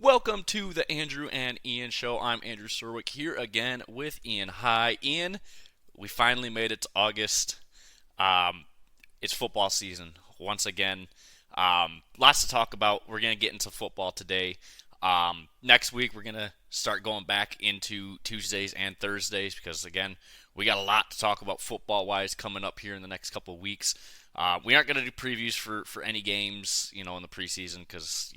Welcome to the Andrew and Ian Show. I'm Andrew Serwick here again with Ian. Hi, Ian. We finally made it to August. Um, it's football season once again. Lots to talk about. We're going to get into football today. Next week, we're going to start going back into Tuesdays and Thursdays because, again, we got a lot to talk about football-wise coming up here in the next couple of weeks. We aren't going to do previews for any games, in the preseason because,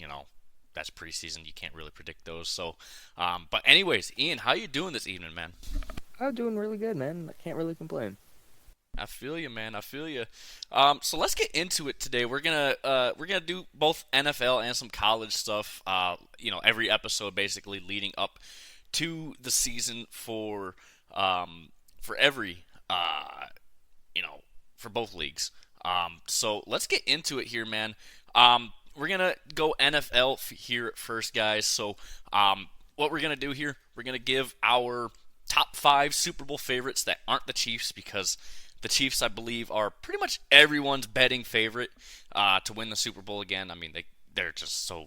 that's preseason. You can't really predict those. So, but anyways, Ian, how you doing this evening, man? I'm doing really good, man. I can't really complain. I feel you, man. I feel you. So let's get into it today. We're gonna do both NFL and some college stuff. Every episode basically leading up to the season for every for both leagues. So let's get into it here, man. We're going to go NFL here first, guys. So what we're going to do here, we're going to give our top 5 Super Bowl favorites that aren't the Chiefs because the Chiefs, I believe, are pretty much everyone's betting favorite to win the Super Bowl again. I mean, they're just so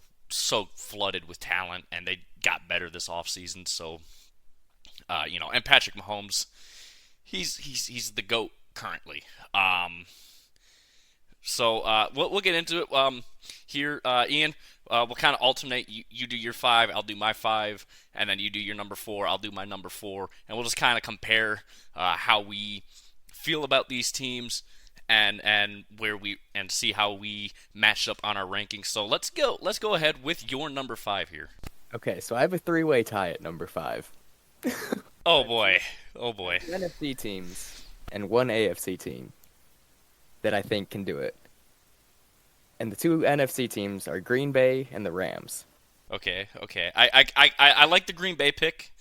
flooded with talent, and they got better this offseason. So, and Patrick Mahomes, he's the GOAT currently. So we'll get into it here, Ian. We'll kind of alternate. You do your 5, I'll do my 5, and then you do your number 4, I'll do my number 4, and we'll just kind of compare how we feel about these teams and see how we match up on our rankings. So let's go ahead with your number 5 here. Okay, so I have a three-way tie at number 5. Oh boy, oh boy. 2 NFC teams and 1 AFC team that I think can do it. And the 2 NFC teams are Green Bay and the Rams. Okay. I like the Green Bay pick.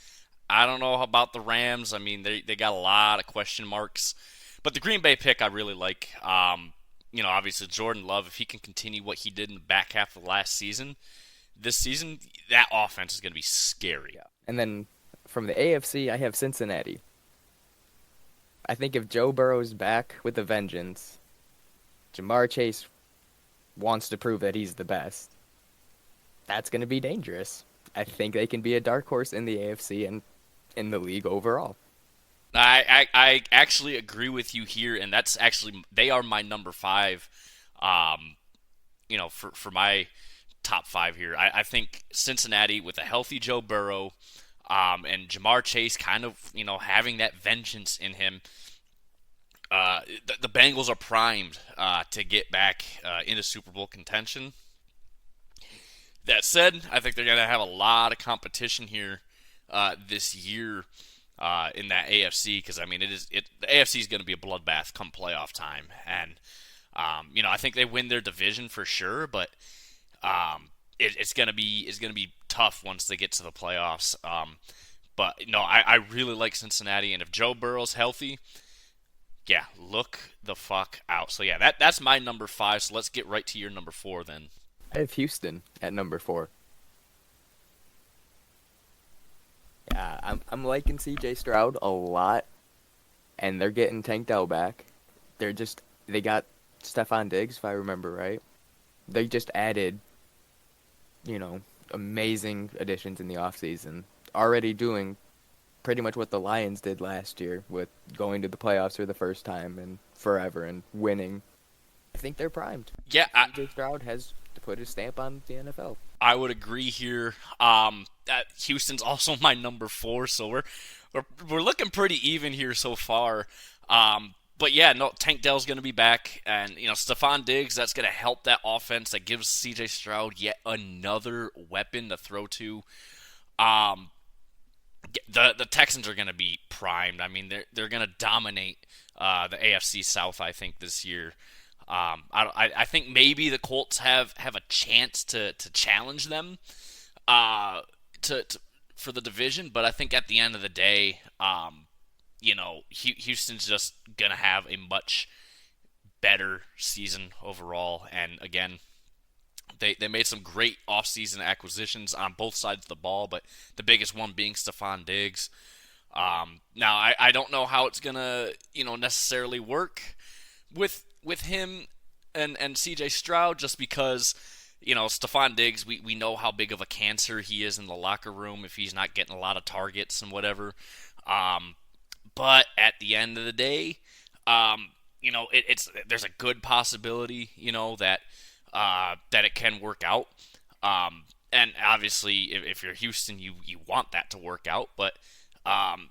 I don't know about the Rams. I mean, they got a lot of question marks. But the Green Bay pick I really like. Obviously Jordan Love, if he can continue what he did in the back half of last season, this season, that offense is going to be scary. Yeah. And then from the AFC, I have Cincinnati. I think if Joe Burrow's back with a vengeance, Jamar Chase wants to prove that he's the best. That's going to be dangerous. I think they can be a dark horse in the AFC and in the league overall. I actually agree with you here, and that's actually they are my number 5. For my top 5 here, I think Cincinnati with a healthy Joe Burrow, and Jamar Chase kind of having that vengeance in him. The Bengals are primed to get back into Super Bowl contention. That said, I think they're going to have a lot of competition here this year in that AFC because the AFC is going to be a bloodbath come playoff time, and I think they win their division for sure, but it's going to be tough once they get to the playoffs. But I really like Cincinnati, and if Joe Burrow's healthy, yeah, look the fuck out. So yeah, that's my number 5. So let's get right to your number 4 then. I have Houston at number 4. Yeah, I'm liking CJ Stroud a lot, and they're getting Tank Dell back. They got Stephon Diggs, if I remember right. They just added, amazing additions in the offseason, already doing pretty much what the Lions did last year with going to the playoffs for the first time and forever and winning. I think they're primed. Yeah, CJ Stroud has to put his stamp on the NFL. I would agree here. Houston's also my number 4, so we're looking pretty even here so far. But yeah, no, Tank Dell's going to be back, and Stephon Diggs, that's going to help that offense. That gives C.J. Stroud yet another weapon to throw to. The Texans are going to be primed. I mean, they're going to dominate the AFC South, I think, this year. I think maybe the Colts have a chance to challenge them for the division, but I think at the end of the day, Houston's just gonna have a much better season overall. And again, they made some great offseason acquisitions on both sides of the ball, but the biggest one being Stephon Diggs. Now I don't know how it's gonna necessarily work with him and CJ Stroud, just because Stephon Diggs, we know how big of a cancer he is in the locker room if he's not getting a lot of targets and whatever. Um, but at the end of the day, there's a good possibility, that it can work out. And obviously, if you're Houston, you want that to work out. But um,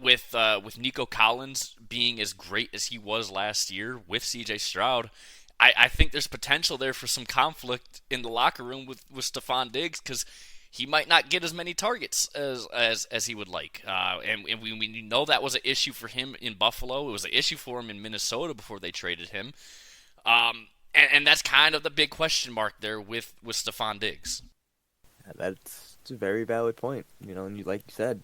with Nico Collins being as great as he was last year with C.J. Stroud, I think there's potential there for some conflict in the locker room with Stephon Diggs because he might not get as many targets as he would like. And we know that was an issue for him in Buffalo. It was an issue for him in Minnesota before they traded him. And that's kind of the big question mark there with Stephon Diggs. That's a very valid point. And like you said,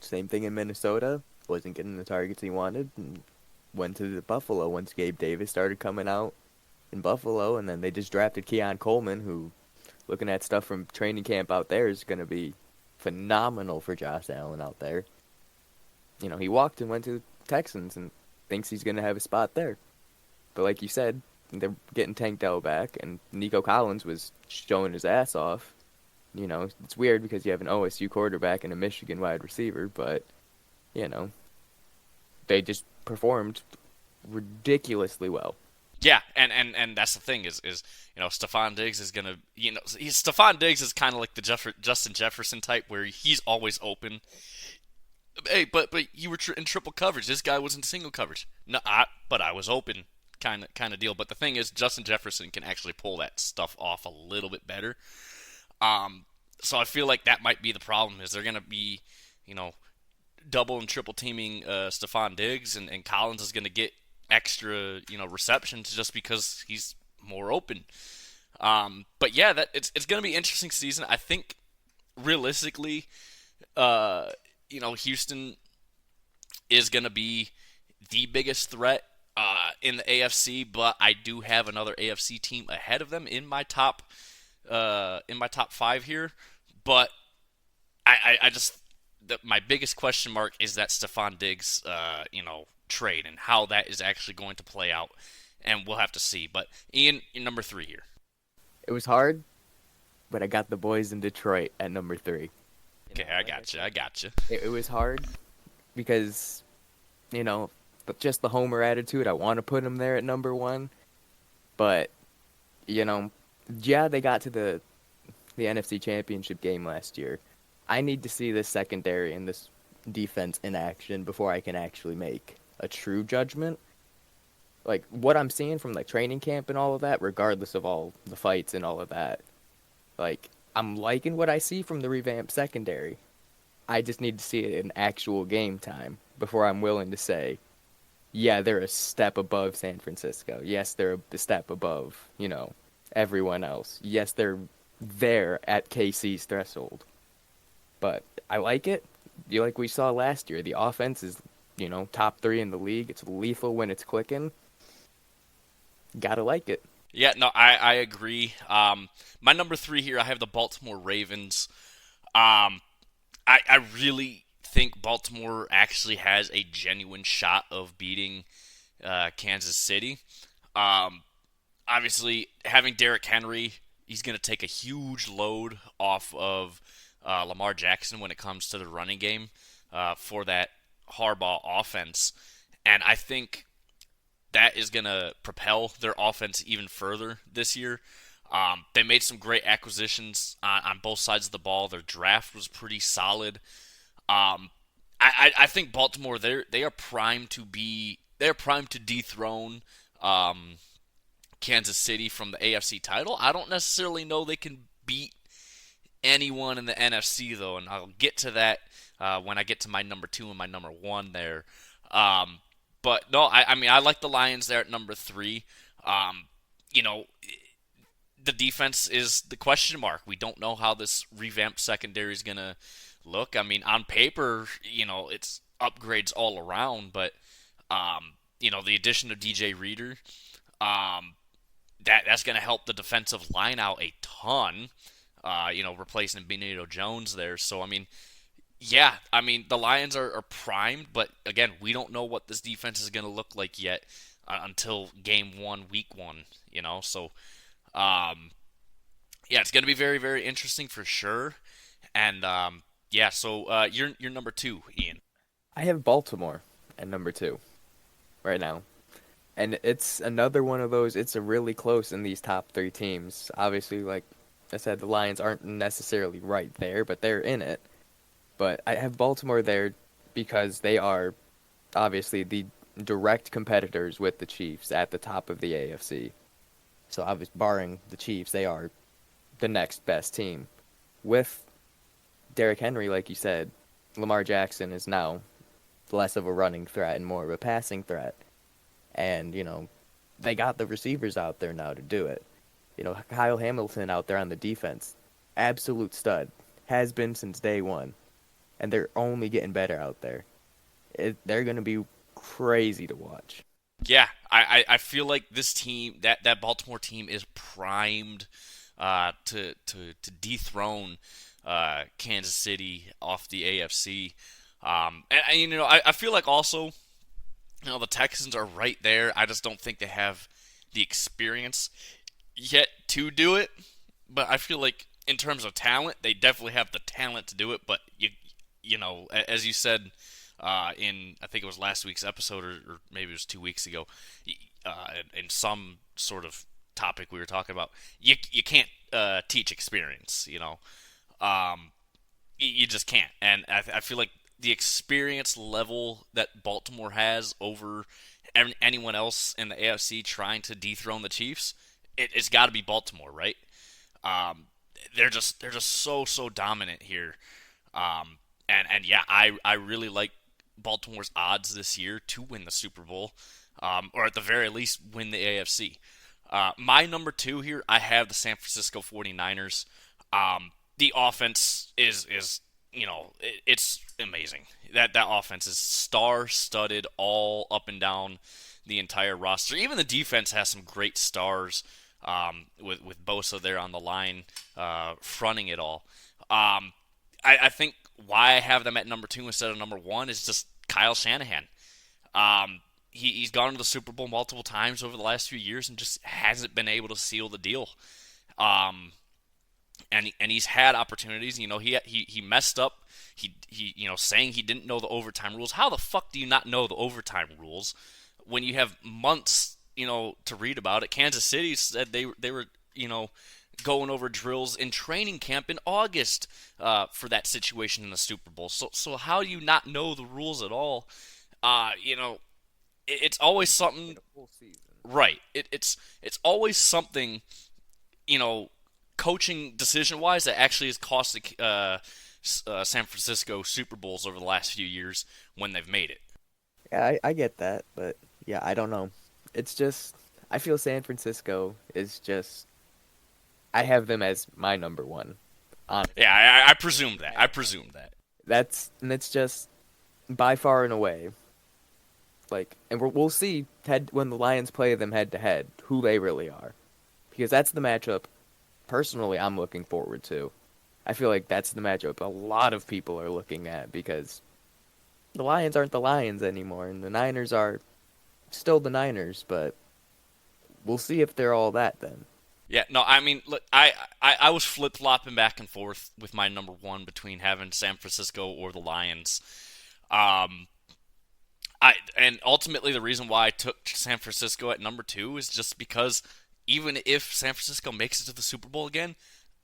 same thing in Minnesota. Wasn't getting the targets he wanted, and went to the Buffalo once Gabe Davis started coming out in Buffalo, and then they just drafted Keon Coleman, who, looking at stuff from training camp out there, is going to be phenomenal for Josh Allen out there. He walked and went to the Texans and thinks he's going to have a spot there. But like you said, they're getting Tank Dell back, and Nico Collins was showing his ass off. It's weird because you have an OSU quarterback and a Michigan wide receiver, but, they just performed ridiculously well. Yeah, and that's the thing is Stephon Diggs is gonna Stephon Diggs is kind of like the Justin Jefferson type where he's always open. Hey, but you were in triple coverage. This guy was in single coverage. No, but I was open, kind of deal. But the thing is, Justin Jefferson can actually pull that stuff off a little bit better. So I feel like that might be the problem is they're gonna be, double and triple teaming Stephon Diggs, and Collins is gonna get extra, receptions just because he's more open. But yeah, it's gonna be an interesting season. I think realistically, Houston is gonna be the biggest threat in the AFC, but I do have another AFC team ahead of them in my top five here. But I just my biggest question mark is that Stephon Diggs, trade and how that is actually going to play out, and we'll have to see. But Ian, you're number three here. It was hard, but I got the boys in Detroit at number 3. Okay, I got you. I got you. It was hard because, but just the homer attitude. I want to put them there at number 1, but yeah, they got to the NFC Championship game last year. I need to see this secondary and this defense in action before I can actually make a true judgment. Like, what I'm seeing from, training camp and all of that, regardless of all the fights and all of that, I'm liking what I see from the revamped secondary. I just need to see it in actual game time before I'm willing to say, yeah, they're a step above San Francisco. Yes, they're a step above, everyone else. Yes, they're there at KC's threshold. But I like it. Like we saw last year, the offense is, top 3 in the league. It's lethal when it's clicking. Gotta like it. Yeah, no, I agree. My number 3 here, I have the Baltimore Ravens. I really think Baltimore actually has a genuine shot of beating Kansas City. Obviously, having Derrick Henry, he's going to take a huge load off of Lamar Jackson when it comes to the running game for that Harbaugh offense. And I think that is going to propel their offense even further this year. They made some great acquisitions on both sides of the ball. Their draft was pretty solid. I think Baltimore, they're primed to dethrone Kansas City from the AFC title. I don't necessarily know they can beat anyone in the NFC though, and I'll get to that when I get to my number 2 and my number 1 there. But no, I mean I like the Lions there at number 3. The defense is the question mark. We don't know how this revamped secondary is gonna look. I mean, on paper, it's upgrades all around, but the addition of DJ Reader, that's gonna help the defensive line out a ton. Replacing Benito Jones there. So I mean, yeah, I mean the Lions are primed, but again, we don't know what this defense is gonna look like yet until game 1, week 1. So. Yeah, it's going to be very, very interesting for sure. And yeah, so you're number two, Ian. I have Baltimore at number two right now. And it's another one of those, it's a really close in these top three teams. Obviously, like I said, the Lions aren't necessarily right there, but they're in it. But I have Baltimore there because they are obviously the direct competitors with the Chiefs at the top of the AFC. So obviously, barring the Chiefs, they are the next best team. With Derrick Henry, like you said, Lamar Jackson is now less of a running threat and more of a passing threat. And, they got the receivers out there now to do it. Kyle Hamilton out there on the defense, absolute stud, has been since day one. And they're only getting better out there. They're going to be crazy to watch. Yeah, I feel like this team, that Baltimore team, is primed to dethrone Kansas City off the AFC. I feel like also, the Texans are right there. I just don't think they have the experience yet to do it. But I feel like in terms of talent, they definitely have the talent to do it. But as you said in, I think it was last week's episode, or maybe it was 2 weeks ago, in some sort of topic we were talking about, you can't teach experience. You just can't. And I feel like the experience level that Baltimore has over anyone else in the AFC trying to dethrone the Chiefs, it's got to be Baltimore, right? Um, they're just so dominant here. And yeah, I really like Baltimore's odds this year to win the Super Bowl, or at the very least win the AFC. My number two here, I have the San Francisco 49ers. The offense is it's amazing. That offense is star-studded all up and down the entire roster. Even the defense has some great stars, with Bosa there on the line, fronting it all. I think why I have them at number two instead of number one is just Kyle Shanahan. He's gone to the Super Bowl multiple times over the last few years and just hasn't been able to seal the deal. And he's had opportunities. He messed up. He saying he didn't know the overtime rules. How the fuck do you not know the overtime rules when you have months to read about it? Kansas City said they were going over drills in training camp in August for that situation in the Super Bowl. So how do you not know the rules at all? It's always something. Right. It's always something. Coaching decision wise that actually has cost the San Francisco Super Bowls over the last few years when they've made it. Yeah, I get that, but yeah, I don't know. It's just, I feel San Francisco is just, I have them as my number one. Honestly. Yeah, I presume that. I presume that. And it's just by far and away. Like, and we'll see when the Lions play them head to head who they really are, because that's the matchup. Personally, I'm looking forward to. I feel like that's the matchup a lot of people are looking at because the Lions aren't the Lions anymore, and the Niners are still the Niners, but we'll see if they're all that then. Yeah, no, I mean, look, I was flip flopping back and forth with my number one between having San Francisco or the Lions. Um, and ultimately the reason why I took San Francisco at number two is just because even if San Francisco makes it to the Super Bowl again,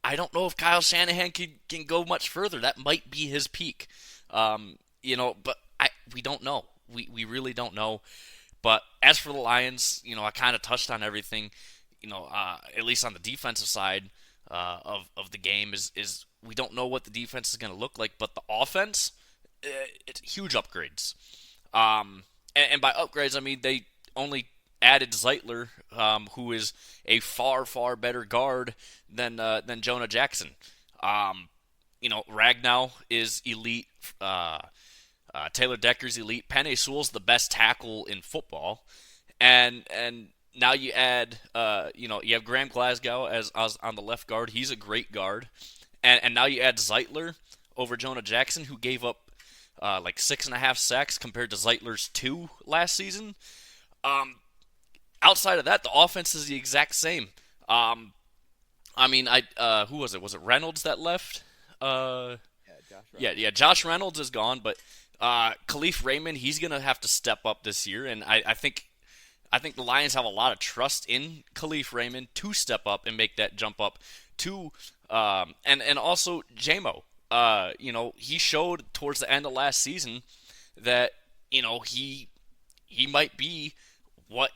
I don't know if Kyle Shanahan can go much further. That might be his peak. But we don't know. We really don't know. But as for the Lions, I kind of touched on everything. At least on the defensive side of the game is we don't know what the defense is going to look like, but the offense, it's huge upgrades. And by upgrades, I mean they only added Zeitler, who is a far better guard than Jonah Jackson. Ragnow is elite. Taylor Decker's elite. Penei Sewell's the best tackle in football, and now you add, you have Graham Glasgow as on the left guard. He's a great guard, and now you add Zeitler over Jonah Jackson, who gave up like 6.5 sacks compared to Zeitler's 2 last season. Outside of that, the offense is the exact same. I mean, who was it? Was it Reynolds that left? Uh, Yeah, Josh yeah, Reynolds. yeah. Josh Reynolds is gone, but Khalif Raymond, he's gonna have to step up this year, and I think the Lions have a lot of trust in Khalif Raymond to step up and make that jump up to and also JMO. He showed towards the end of last season that he might be what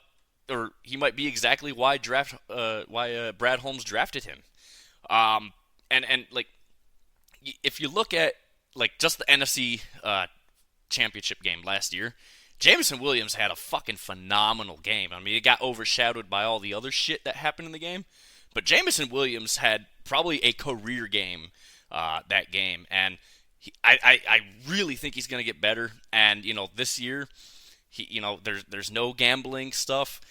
or he might be exactly why Brad Holmes drafted him. And like if you look at like just the NFC championship game last year, Jameson Williams had a fucking phenomenal game. I mean, it got overshadowed by all the other shit that happened in the game, but Jameson Williams had probably a career game that game, and I really think he's gonna get better. And this year, there's no gambling stuff.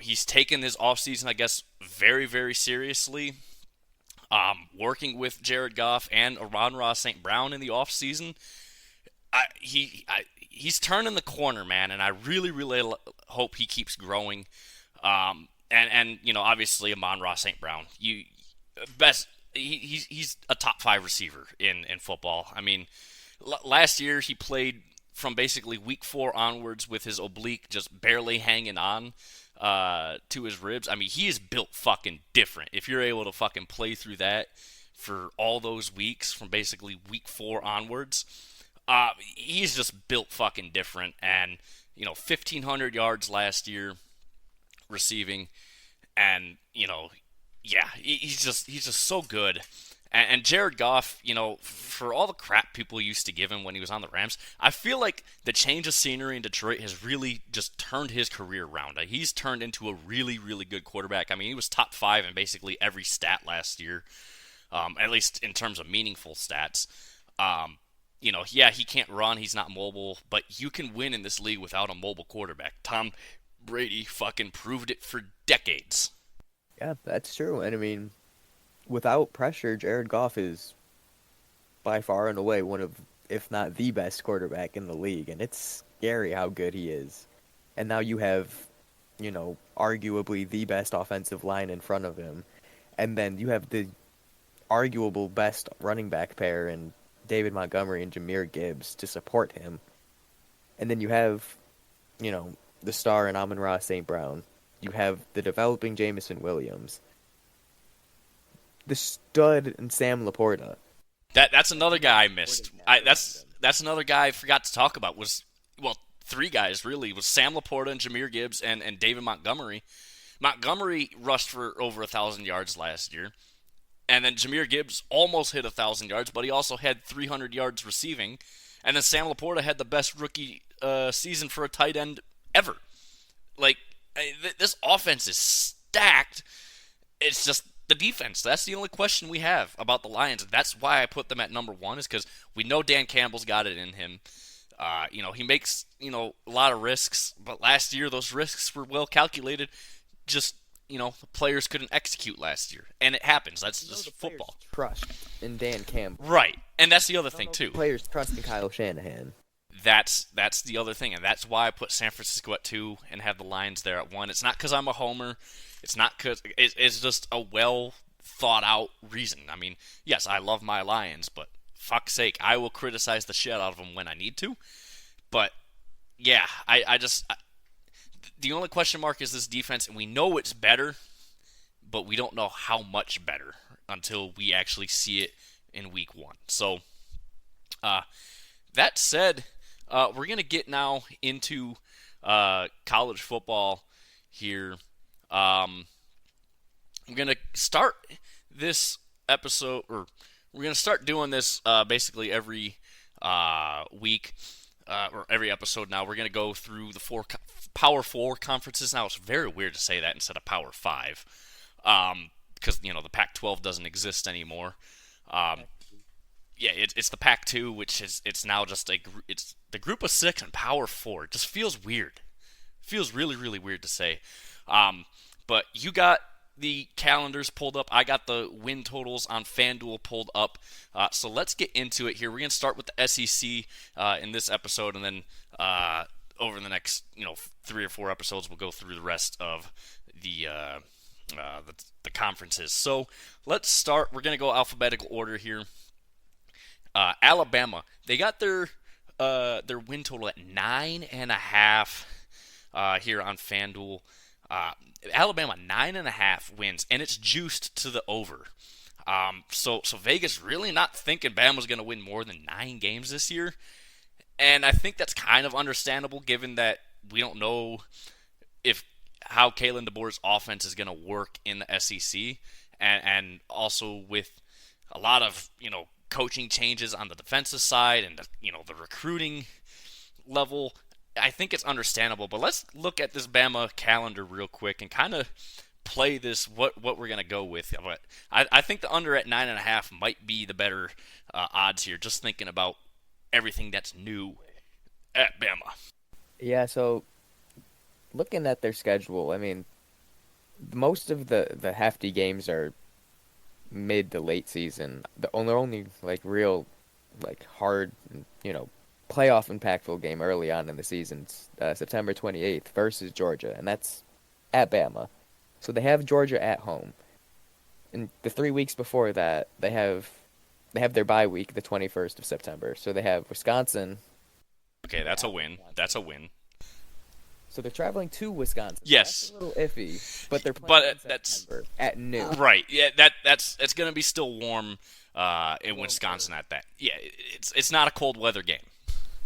He's taken his offseason, I guess, very very seriously. Working with Jared Goff and Amon-Ra St. Brown in the offseason, he's turning the corner, man, and I really, really hope he keeps growing. And obviously Amon-Ra St. Brown, best he's a top 5 receiver in football. I mean, last year he played from basically week 4 onwards with his oblique just barely hanging on to his ribs. I mean, he is built fucking different. If you're able to fucking play through that for all those weeks from basically week 4 onwards, he's just built fucking different. And 1,500 yards last year receiving, and yeah, he's just so good. And Jared Goff, for all the crap people used to give him when he was on the Rams, I feel like the change of scenery in Detroit has really just turned his career around. He's turned into a really, really good quarterback. I mean, he was top 5 in basically every stat last year, at least in terms of meaningful stats. Yeah, he can't run, he's not mobile, but you can win in this league without a mobile quarterback. Tom Brady fucking proved it for decades. Yeah, that's true. And I mean, without pressure, Jared Goff is by far and away one of, if not the best quarterback in the league, and it's scary how good he is. And now you have, arguably the best offensive line in front of him, and then you have the arguable best running back pair in David Montgomery and Jahmyr Gibbs to support him. And then you have, the star in Amon-Ra St. Brown. You have the developing Jameson Williams. The stud in Sam Laporta. That's another guy I missed. That's another guy I forgot to talk about. Well, 3 guys really was Sam Laporta and Jahmyr Gibbs and David Montgomery. Montgomery rushed for over 1,000 yards last year, and then Jahmyr Gibbs almost hit 1,000 yards, but he also had 300 yards receiving. And then Sam Laporta had the best rookie season for a tight end ever. Like this offense is stacked. It's just the defense. That's the only question we have about the Lions. That's why I put them at number 1, is because we know Dan Campbell's got it in him. He makes, a lot of risks, but last year those risks were well calculated. Just, the players couldn't execute last year. And it happens. That's just football. Trust in Dan Campbell. Right. And that's the other thing, too. Players trust in Kyle Shanahan. That's the other thing, and that's why I put San Francisco at 2 and have the Lions there at 1. It's not because I'm a homer. It's not because it's just a well thought out reason. I mean, yes, I love my Lions, but fuck's sake, I will criticize the shit out of them when I need to. But yeah, the only question mark is this defense, and we know it's better, but we don't know how much better until we actually see it in week 1. So, that said, we're going to get now into college football here. I'm going to start this episode, or we're going to start doing this basically every week, or every episode now. We're going to go through the Power 4 conferences. Now, it's very weird to say that instead of Power 5, because, the Pac-12 doesn't exist anymore. Yeah, it's the Pac-2, which it's now just it's the Group of 6 and Power 4. It just feels weird. It feels really, really weird to say. But you got the calendars pulled up. I got the win totals on FanDuel pulled up. So let's get into it here. We're going to start with the SEC in this episode, and then over the next 3 or 4 episodes, we'll go through the rest of the the conferences. So let's start. We're gonna go alphabetical order here. Alabama, they got their win total at 9.5 here on FanDuel. Uh, Alabama 9.5 wins, and it's juiced to the over. So Vegas really not thinking Bama's going to win more than 9 games this year, and I think that's kind of understandable given that we don't know if how Kalen DeBoer's offense is going to work in the SEC, and also with a lot of coaching changes on the defensive side and the recruiting level. I think it's understandable, but let's look at this Bama calendar real quick and kind of play this what we're gonna go with. But I think the under at 9.5 might be the better odds here. Just thinking about everything that's new at Bama. Yeah, so looking at their schedule, I mean, most of the hefty games are mid to late season. The only like real like hard, playoff impactful game early on in the season's September 28th versus Georgia, and that's at Bama. So they have Georgia at home. And the 3 weeks before that, they have their bye week, the 21st of September. So they have Wisconsin. Okay, that's a win. That's a win. So they're traveling to Wisconsin. Yes. That's a little iffy, but they're playing But in that's September at noon. right. Yeah, that's it's gonna be still warm in Wisconsin at that. Yeah, it's not a cold weather game.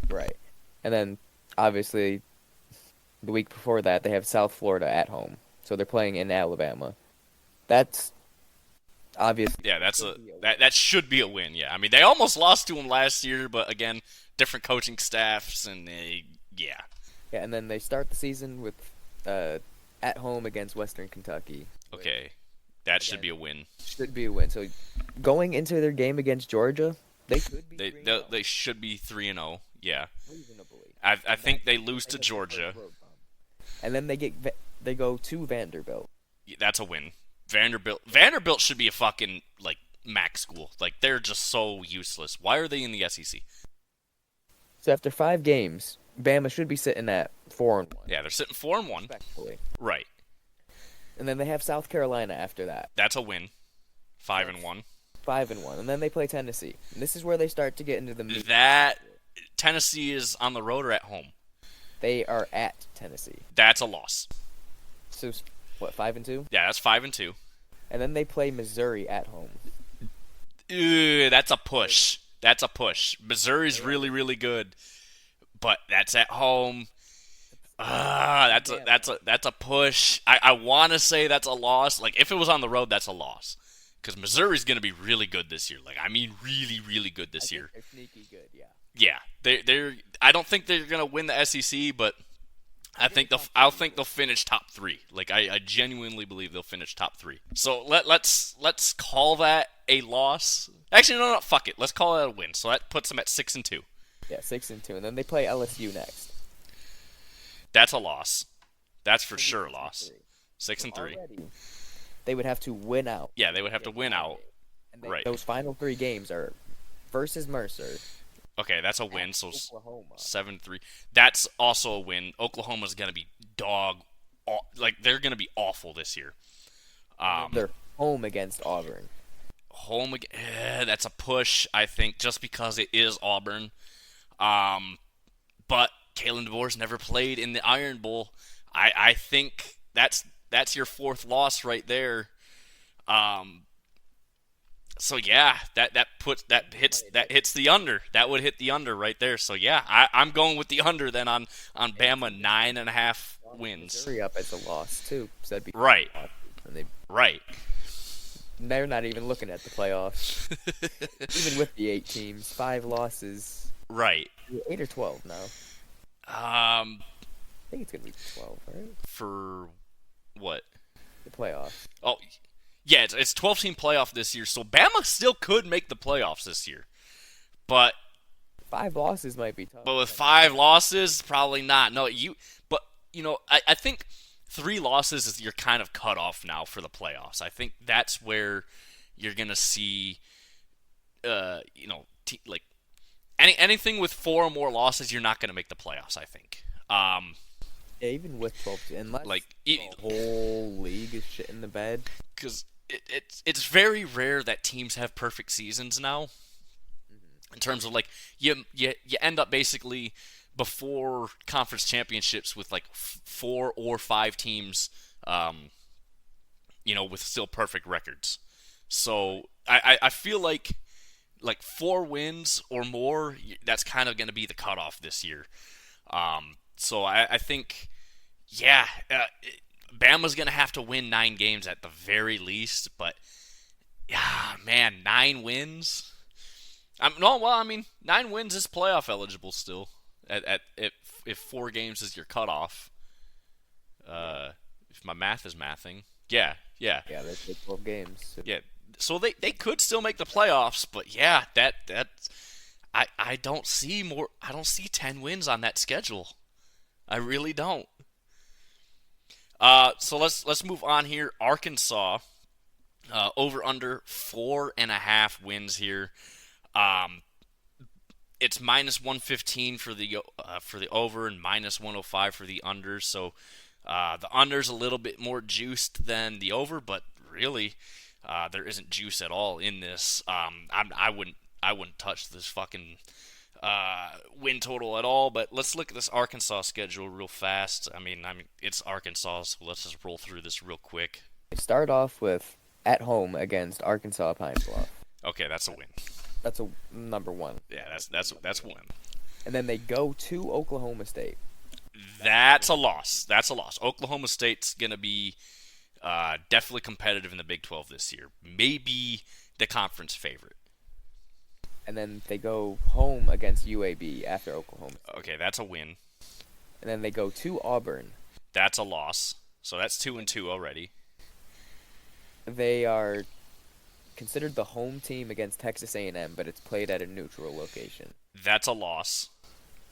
Right. And then obviously the week before that they have South Florida at home. So they're playing in Alabama. That's obviously Yeah, that should be a win. Yeah, I mean they almost lost to them last year, but again, different coaching staffs and yeah. Yeah, and then they start the season with at home against Western Kentucky. Okay, that should be a win. Should be a win. So going into their game against Georgia, they could be They should be 3-0. Yeah, reasonably. I think they lose to Georgia. And then they go to Vanderbilt. That's a win. Vanderbilt should be a fucking like MAC school. Like they're just so useless. Why are they in the SEC? So after 5 games, Bama should be sitting at 4-1. Yeah, they're sitting 4-1. Respectfully. Right. And then they have South Carolina after that. That's a win. 5-1. 5-1, and then they play Tennessee. And this is where they start to get into the meat. That Tennessee is on the road or at home. They are at Tennessee. That's a loss. So what, 5-2? Yeah, that's 5-2. And then they play Missouri at home. That's a push. That's a push. Missouri's really, really good, but that's at home. That's a push. I want to say that's a loss. Like if it was on the road, that's a loss. Because Missouri's going to be really good this year. Like I mean, really, really good this year. They're sneaky good, yeah. Yeah, they're. I don't think they're going to win the SEC, but I think they'll finish top 3. Like I genuinely believe they'll finish top 3. So let's call that a loss. Actually, no, fuck it. Let's call that a win. So that puts them at 6-2. Yeah, 6-2, and then they play LSU next. That's a loss. That's for sure a loss. 6-3. They would have to win out. Yeah, they would have to win out. And Right. Those final 3 games are versus Mercer. Okay, that's a win. So Oklahoma. 7-3. That's also a win. Oklahoma's gonna be they're gonna be awful this year. They're home against Auburn. Home again. That's a push, I think, just because it is Auburn. But Kalen DeBoer's never played in the Iron Bowl. I think that's your 4th loss right there. So yeah, that hits the under. That would hit the under right there. So yeah, I'm going with the under then on Bama 9.5 wins. Missouri up as a loss too. So that'd be Right. And Right. they're not even looking at the playoffs. Even with the 8 teams, 5 losses. Right. 8 or 12 now. I think it's gonna be 12, right? For what? The playoffs. Oh, yeah, it's 12-team playoff this year, so Bama still could make the playoffs this year. But 5 losses might be tough. with 5 losses, probably not. No, I think 3 losses is your kind of cutoff now for the playoffs. I think that's where you're gonna see, like anything with 4 or more losses, you're not gonna make the playoffs. I think. Yeah, even with 12, Like, unless the whole league is shit in the bed. because it's very rare that teams have perfect seasons now. Mhm. In terms of like you end up basically before conference championships with like 4 or 5 teams, um, with still perfect records. So I feel like 4 wins or more, that's kind of going to be the cutoff this year. So I think, yeah, Bama's going to have to win 9 games at the very least. But, yeah, man, 9 wins. No, well, I mean, 9 wins is playoff eligible still. If 4 games is your cutoff, Yeah. if my math is mathing, yeah, yeah, Yeah, they played 12 games. So yeah. So they could still make the playoffs, but yeah, that I don't see more. I don't see 10 wins on that schedule. I really don't. So let's move on here. Arkansas, over under 4.5 wins here. Um, it's -115 for the over and -105 for the under. So the under's a little bit more juiced than the over, but really there isn't juice at all in this. I wouldn't touch this fucking win total at all. But let's look at this Arkansas schedule real fast. I mean it's Arkansas, so let's just roll through this real quick. they start off with at home against Arkansas Pine Bluff. Okay, that's a win. That's a number one. Yeah, that's one. And then they go to Oklahoma State. That's a loss. That's a loss. Oklahoma State's gonna be definitely competitive in the Big 12 this year. Maybe the conference favorite. And then they go home against UAB after Oklahoma. Okay, that's a win. And then they go to Auburn. That's a loss. So that's 2-2 already. They are considered the home team against Texas A&M, but it's played at a neutral location. That's a loss.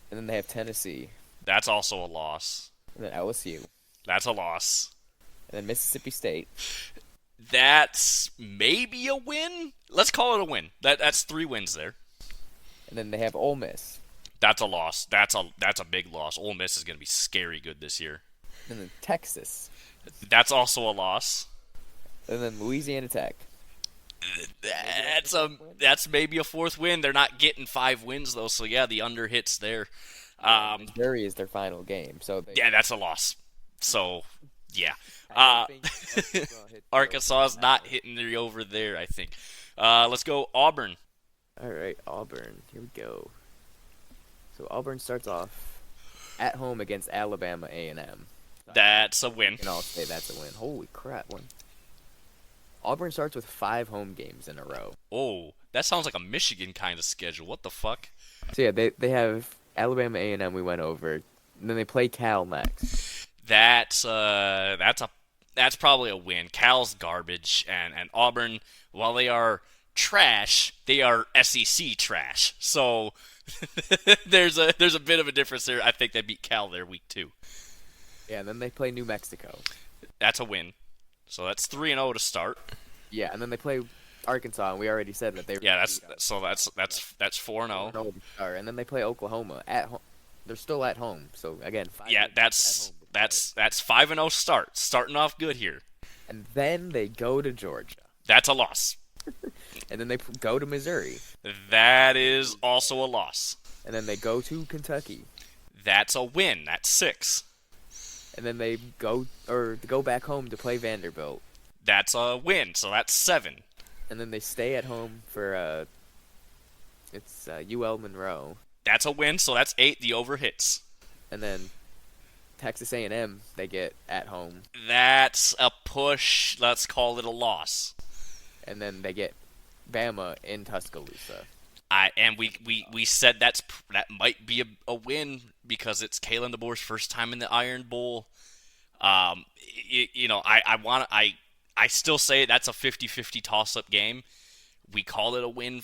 And then they have Tennessee. That's also a loss. And then LSU. That's a loss. And then Mississippi State. That's maybe a win. Let's call it a win. That's 3 wins there. And then they have Ole Miss. That's a loss. That's a big loss. Ole Miss is going to be scary good this year. And then Texas. That's also a loss. And then Louisiana Tech. That's maybe a 4th win. They're not getting 5 wins though, so yeah, the under hits there. Missouri is their final game, so Yeah, that's a loss. So yeah, I don't think Arkansas hit the Arkansas over is on not that hitting the over there. I think. Let's go Auburn. one. All right, Auburn. Here we go. So Auburn starts off at home against Alabama A&M. That's a win. And I'll say that's a win. Holy crap! Auburn starts with 5 home games in a row. Oh, that sounds like a Michigan kind of schedule. What the fuck? So yeah, they have Alabama A&M. We went over. And then they play Cal next. That's probably a win. Cal's garbage, and Auburn, while they are trash, they are SEC trash. So there's a bit of a difference there. I think they beat Cal there week 2. Yeah, and then they play New Mexico. That's a win. So that's 3-0 to start. Yeah, and then they play Arkansas, and we already said that they. Yeah, that's 4-0. No, and then they play Oklahoma at home. They're still at home, so again, 5 Yeah, games at home. that's 5-0 start. Starting off good here. And then they go to Georgia, That's a loss. and then they go to Missouri, That is also a loss. and then they go to Kentucky, That's a win. That's 6. and then they go back home to play Vanderbilt, That's a win. So that's 7. and then they stay at home for UL Monroe, That's a win. So that's 8. The over hits. and then Texas A&M they get at home, That's a push. Let's call it a loss. and then they get Bama in Tuscaloosa. We said that might be a win because it's Kalen DeBoer's first time in the Iron Bowl. I still say that's a 50-50 toss-up game. We call it a win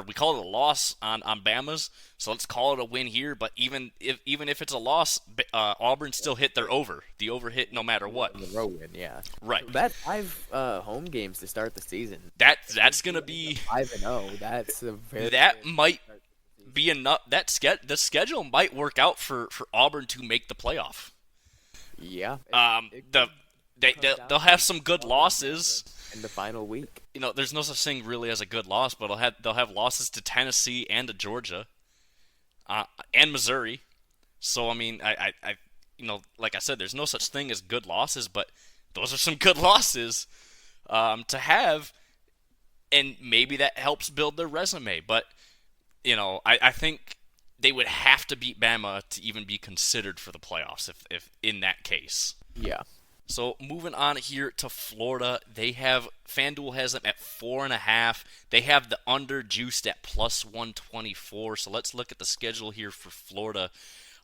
we call it a loss on Bama's, so let's call it a win here. But even if it's a loss, Auburn still hit their over. The over hit no matter what. Monroe win, yeah. Right. So that's 5 home games to start the season. That's gonna be 5-0. That's a very that might be enough. The schedule might work out for Auburn to make the playoff. Yeah, it The could come they'll down have to some good Alabama losses. in the final week. There's no such thing really as a good loss, but they'll have losses to Tennessee and to Georgia, and Missouri. So I mean, like I said, there's no such thing as good losses, but those are some good losses to have, and maybe that helps build their resume. But I think they would have to beat Bama to even be considered for the playoffs if in that case. Yeah. So moving on here to Florida, FanDuel has them at 4.5. They have the under juiced at plus 124. So let's look at the schedule here for Florida.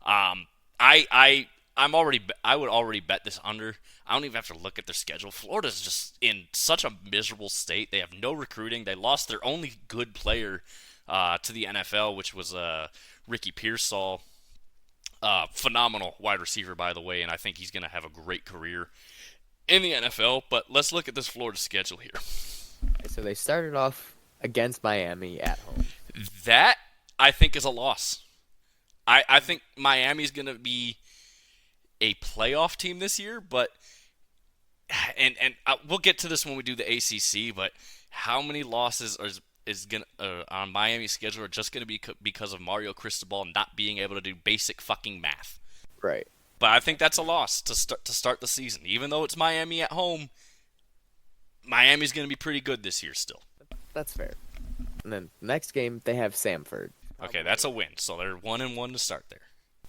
Um, I would already bet this under. I don't even have to look at their schedule. Florida's just in such a miserable state. They have no recruiting. They lost their only good player to the NFL, which was Ricky Pearsall. Phenomenal wide receiver, by the way, and I think he's going to have a great career in the NFL. But let's look at this Florida schedule here. So they started off against Miami at home. That, I think, is a loss. I think Miami's going to be a playoff team this year, but and we'll get to this when we do the ACC. But how many losses is going on Miami's schedule are just going to be because of Mario Cristobal not being able to do basic fucking math? Right. But I think that's a loss to start the season. Even though it's Miami at home, Miami's going to be pretty good this year still. That's fair. And then next game they have Samford. Okay, that's a win. So they're 1-1 to start there.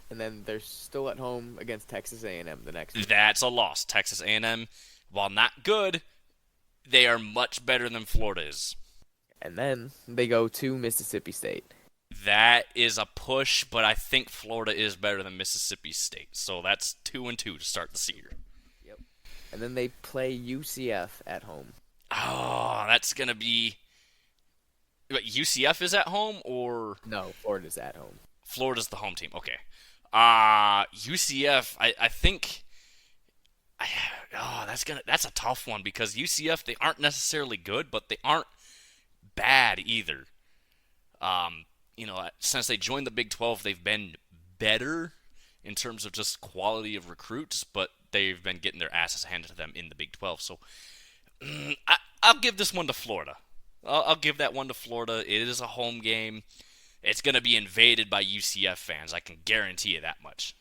And then they're still at home against Texas A&M the next week. That's a loss. Texas A&M, while not good, they are much better than Florida is. And then they go to Mississippi State. That is a push, but I think Florida is better than Mississippi State. So that's 2-2 to start the season. Yep. And then they play UCF at home. Oh, that's going to be... What, UCF is at home, or... No, Florida's at home. Florida's the home team. Okay. UCF, I think... that's a tough one, because UCF, they aren't necessarily good, but they aren't bad either. Since they joined the Big 12, they've been better in terms of just quality of recruits, but they've been getting their asses handed to them in the Big 12. So I'll give this one to Florida. I'll give that one to Florida. It is a home game. It's going to be invaded by UCF fans. I can guarantee you that much.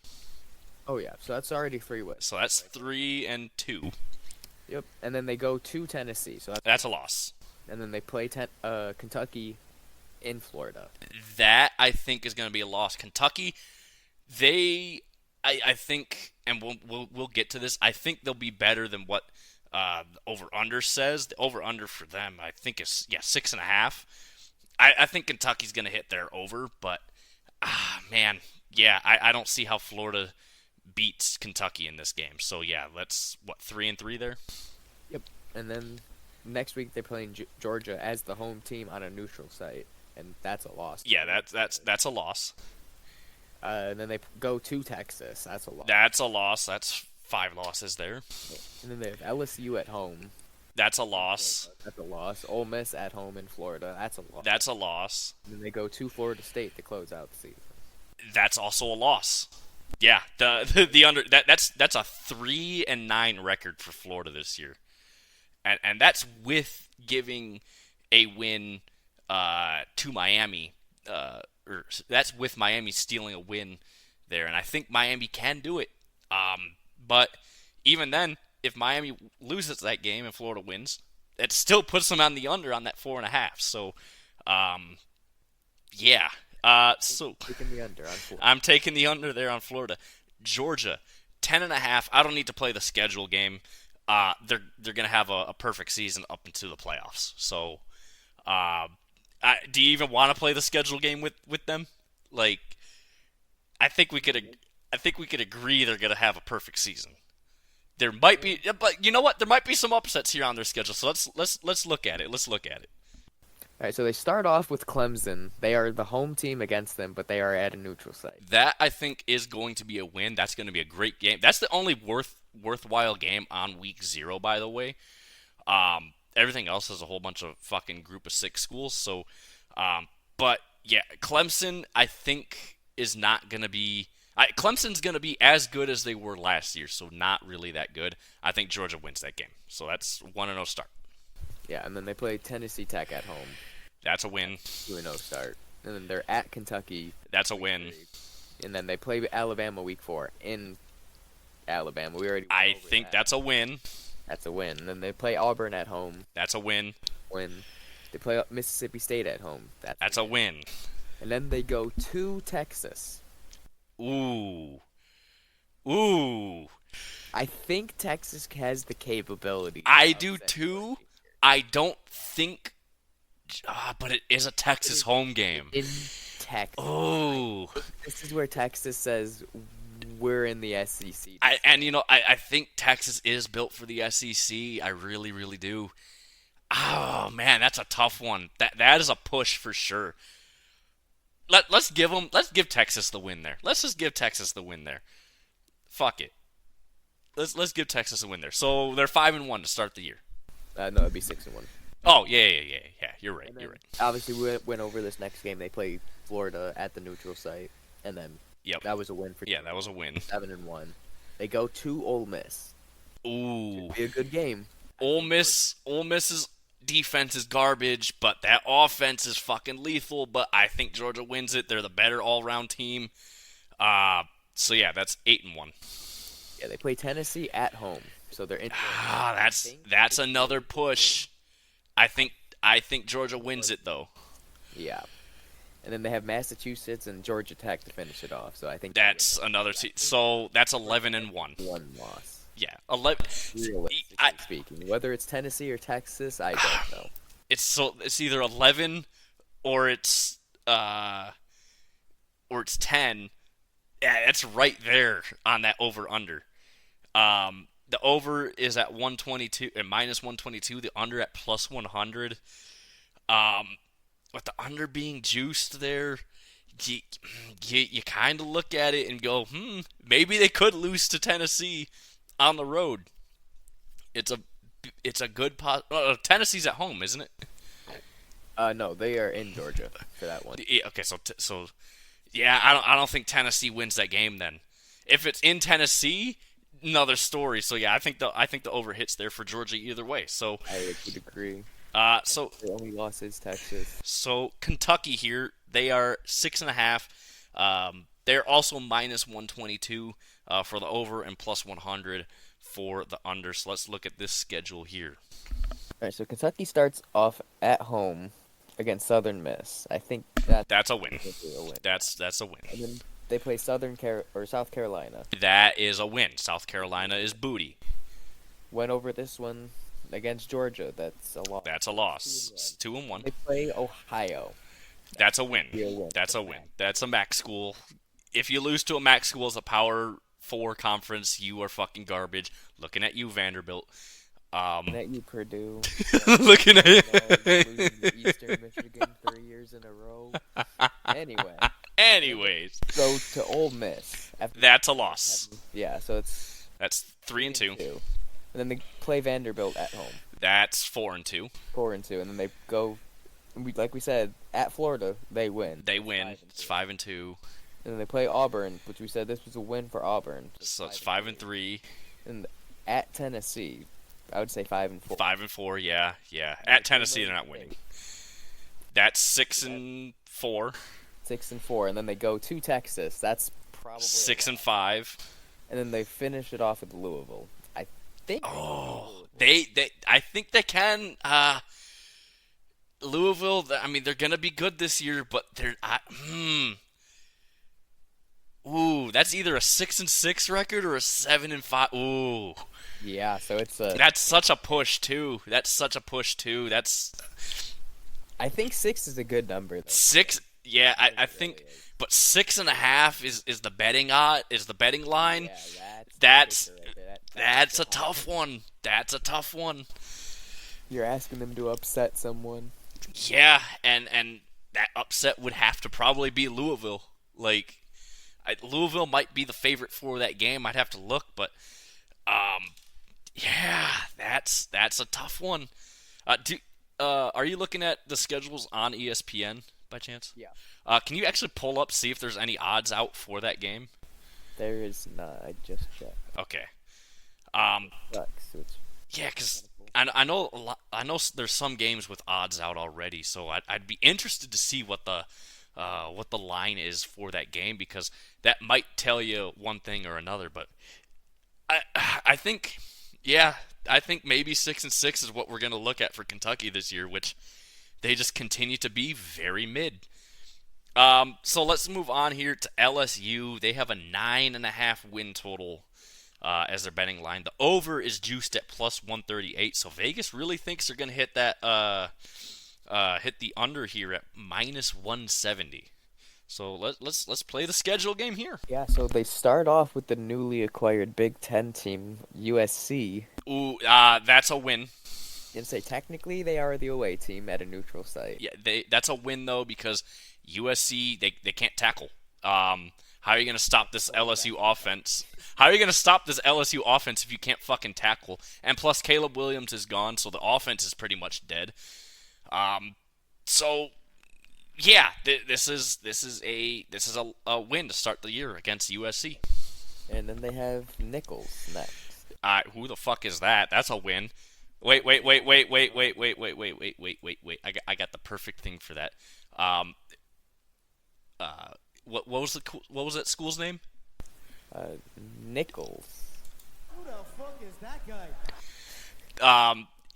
Oh, yeah. So that's already 3 wins. So that's 3-2. Yep. And then they go to Tennessee. So that's a loss. And then they play Kentucky in Florida. That, I think, is going to be a loss. Kentucky, I think, and we'll get to this, I think they'll be better than what the over-under says. The over-under for them, I think, is 6.5. I think Kentucky's going to hit their over, but, man, yeah, I don't see how Florida beats Kentucky in this game. So, yeah, let's, 3-3 there? Yep. And then next week they're playing Georgia as the home team on a neutral site, and that's a loss. Yeah, that's a loss. And then they go to Texas. That's a loss. That's a loss. That's 5 losses there. And then they have LSU at home. That's a loss. That's a loss. Ole Miss at home in Florida. That's a loss. That's a loss. And then they go to Florida State to close out the season. That's also a loss. Yeah, the under that's a 3-9 record for Florida this year, and that's with giving a win to Miami, or that's with Miami stealing a win there, and I think Miami can do it. But even then, if Miami loses that game and Florida wins, it still puts them on the under on that 4.5. So, yeah. So taking the under on Florida. I'm taking the under there on Florida. Georgia, 10.5. I don't need to play the schedule game. They're gonna have a perfect season up into the playoffs. So, do you even want to play the schedule game with them? Like, I think we could agree they're gonna have a perfect season. There might be, but you know what? There might be some upsets here on their schedule. So let's look at it. Let's look at it. All right, so they start off with Clemson. They are the home team against them, but they are at a neutral site. That, I think, is going to be a win. That's going to be a great game. That's the only worthwhile game on week 0, by the way. Everything else is a whole bunch of fucking group of 6 schools. So, but yeah, Clemson, I think, is not going to be Clemson's going to be as good as they were last year, so not really that good. I think Georgia wins that game. So that's 1-0 start. Yeah, and then they play Tennessee Tech at home. That's a win. 2-0 start. And then they're at Kentucky. That's a win. And then they play Alabama week 4 in Alabama. We already. I think that's a win. That's a win. And then they play Auburn at home. That's a win. Win. They play Mississippi State at home. That's a win. And then they go to Texas. Ooh. I think Texas has the capability. I do too. I don't think, but it is a Texas home game. In Texas. Oh. This is where Texas says we're in the SEC. I think Texas is built for the SEC. I really, really do. Oh man, that's a tough one. That is a push for sure. Let's give Texas the win there. Let's just give Texas the win there. Fuck it. Let's give Texas a win there. So they're 5-1 to start the year. No, it'd be 6-1. Oh yeah. You're right. Obviously, we went over this next game. They play Florida at the neutral site, and then that was a win for. Yeah, that was a win. 7-1. They go to Ole Miss. Ooh, should be a good game. Ole Miss's defense is garbage, but that offense is fucking lethal. But I think Georgia wins it. They're the better all-round team. So yeah, that's 8-1. Yeah, they play Tennessee at home, so they're in. That's another push. I think Georgia wins it though. Yeah, and then they have Massachusetts and Georgia Tech to finish it off. So I think that's another. So that's 11-1. One loss. Yeah, 11. Realistically speaking, whether it's Tennessee or Texas, I don't know. It's either 11 or it's 10. Yeah, that's right there on that over under. The over is at 122 and minus 122. The under at plus 100. With the under being juiced there, you kind of look at it and go, maybe they could lose to Tennessee on the road. It's a good Tennessee's at home, isn't it? No, they are in Georgia for that one. Okay, so yeah, I don't think Tennessee wins that game then. If it's in Tennessee, another story. So yeah, I think the over hits there for Georgia either way. So I would agree. So the only loss is Texas. So Kentucky here, they are 6.5. They're also minus 122 for the over and plus 100 for the under. So let's look at this schedule here. All right, so Kentucky starts off at home against Southern Miss. I think that's a win. That's a win. And then they play South Carolina. That is a win. South Carolina is booty. Went over this one against Georgia. That's a loss. That's a loss. 2-1. They play Ohio. That's a win. That's a win. That's a MAC school. If you lose to a MAC school as a Power 4 conference, you are fucking garbage. Looking at you, Vanderbilt. Looking at you, Purdue. Looking at you. Losing to Eastern Michigan 3 years in a row. Anyways. Go to Ole Miss. That's a loss. Yeah, so that's 3-2. And then they play Vanderbilt at home. That's 4-2. 4-2, and then they go, like we said, at Florida. They win. It's 5-2. And then they play Auburn, which we said this was a win for Auburn. So it's 5-3. And at Tennessee, I would say 5-4. 5-4, yeah. At Tennessee, they're not winning. That's 6-4. 6-4, and then they go to Texas. That's probably 6-5. And then they finish it off with Louisville. I think. Oh, I think they can. Louisville. I mean, they're gonna be good this year, but they're. Ooh, that's either a 6-6 record or a 7-5. Ooh. Yeah, so it's a. That's such a push too. I think 6 is a good number though. 6. Yeah, I think, but 6.5 is the betting line. Yeah, that's a tough one. That's a tough one. You're asking them to upset someone. Yeah, and that upset would have to probably be Louisville. Like, Louisville might be the favorite for that game. I'd have to look, but yeah, that's a tough one. Are you looking at the schedules on ESPN by chance? Yeah. Can you actually pull up, see if there's any odds out for that game? There is not. I just checked. Okay. Um, It sucks. Which yeah, is because pitiful. I know there's some games with odds out already, so I'd be interested to see what the line is for that game because that might tell you one thing or another. But I I think yeah I think maybe 6-6 is what we're gonna look at for Kentucky this year, which they just continue to be very mid. So let's move on here to LSU. They have a 9.5 win total as their betting line. The over is juiced at plus 138. So Vegas really thinks they're going to hit that hit the under here at minus 170. So let's play the schedule game here. Yeah, so they start off with the newly acquired Big Ten team, USC. Ooh, that's a win. And say technically they are the away team at a neutral site. Yeah, that's a win though because USC they can't tackle. How are you going to stop this LSU offense? How are you going to stop this LSU offense if you can't fucking tackle? And plus, Caleb Williams is gone, so the offense is pretty much dead. So yeah, this is a win to start the year against USC. And then they have Nichols next. Who the fuck is that? That's a win. Wait. I got the perfect thing for that. What was that school's name? Nichols. Who the fuck is that guy?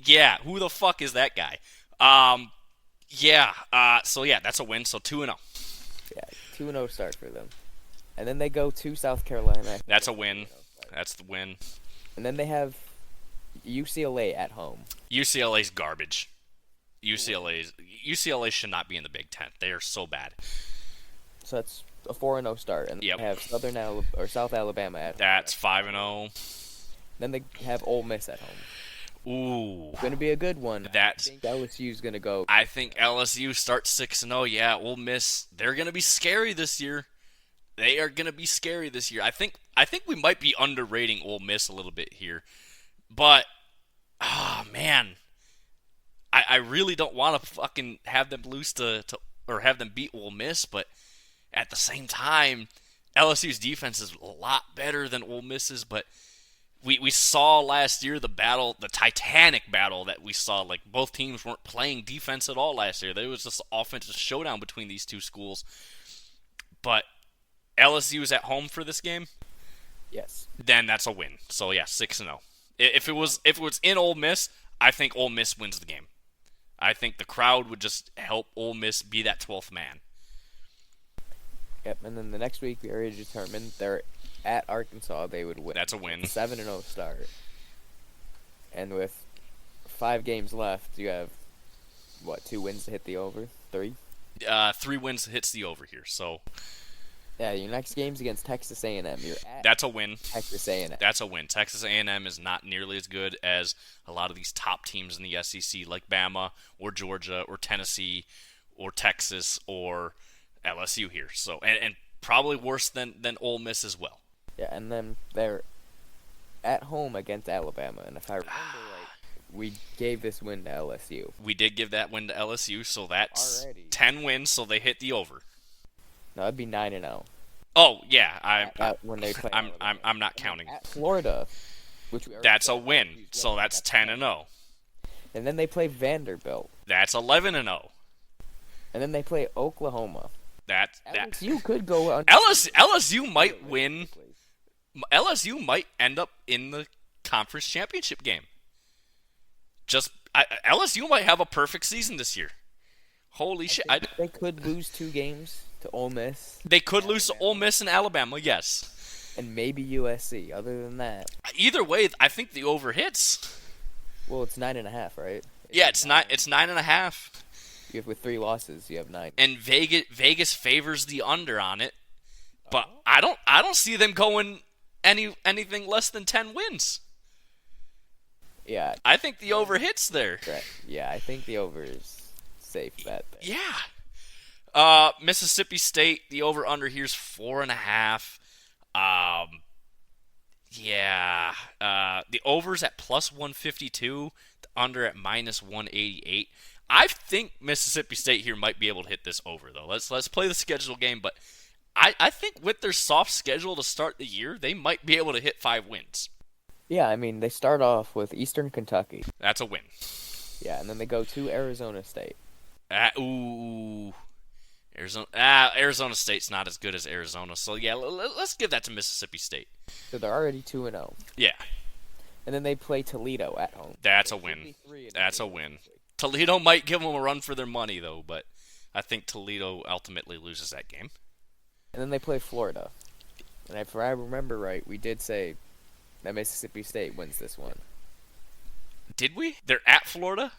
Yeah, who the fuck is that guy? So yeah, that's a win. So 2-0. Yeah, 2-0 start for them. And then they go to South Carolina. That's a win. That's the win. And then they have UCLA at home. UCLA's garbage. UCLA should not be in the Big Ten. They are so bad. So that's a 4-0 start. And Yep. they have South Alabama at home. That's 5-0. Then they have Ole Miss at home. Ooh. Going to be a good one. That's. I think LSU's going to go. I think LSU starts 6-0. Yeah, Ole Miss. They're gonna be scary this year. They are gonna be scary this year. I think we might be underrating Ole Miss a little bit here, but man, I really don't want to fucking have them lose to or have them beat Ole Miss, but at the same time, LSU's defense is a lot better than Ole Miss's, but we saw last year the Titanic battle that we saw. Like, both teams weren't playing defense at all last year. There was just an offensive showdown between these two schools. But LSU is at home for this game, Yes. then that's a win. So yeah, 6-0. If it was in Ole Miss, I think Ole Miss wins the game. I think the crowd would just help Ole Miss be that 12th man. Yep. And then the next week we already determined they're at Arkansas. They would win. That's a win. 7-0 start. And with 5 games left, you have what, 2 wins to hit the over? 3? 3 wins hits the over here. So Yeah, your next game's against Texas A&M. You're at that's a win. Texas A&M. That's a win. Texas A&M is not nearly as good as a lot of these top teams in the SEC, like Bama or Georgia or Tennessee or Texas or LSU here. So and probably worse than Ole Miss as well. Yeah, and then they're at home against Alabama. And if I remember right, we gave this win to LSU. We did give that win to LSU, so that's Already. 10 wins, so they hit the over. No, that'd be 9-0. Oh yeah, When they play I'm not counting. at Florida, which we already That's a said, win, LSU's so winning. that's 10-0. And then they play Vanderbilt. That's 11-0. And then they play Oklahoma. That LSU could go on. LSU might win. LSU might end up in the conference championship game. LSU might have a perfect season this year. Holy shit! They could lose 2 games to Ole Miss They could lose to Ole Miss and Alabama. Yes. and maybe USC. Other than that, Either way, I think the over hits. well, it's 9.5, right? Yeah, it's 9.5. You have with 3 losses, you have 9. And Vegas favors the under on it, but I don't see them going anything less than 10 wins. Yeah, I think the over hits there. correct. Yeah, I think the over is safe bet. Yeah. Mississippi State, the over under here's 4.5. The over's at plus 152, the under at minus 188. I think Mississippi State here might be able to hit this over though. Let's play the schedule game, but I think with their soft schedule to start the year, they might be able to hit 5 wins. Yeah, I mean, they start off with Eastern Kentucky. That's a win. Yeah, and then they go to Arizona State. Ooh. Arizona State's not as good as Arizona, so yeah, let's give that to Mississippi State. So they're already 2-0. Yeah, And then they play Toledo at home. that's So a it should win. be 3-0 That's a basically. win. Toledo might give them a run for their money, though, but I think Toledo ultimately loses that game. And then they play Florida. And if I remember right, we did say that Mississippi State wins this one. Did we? They're at Florida?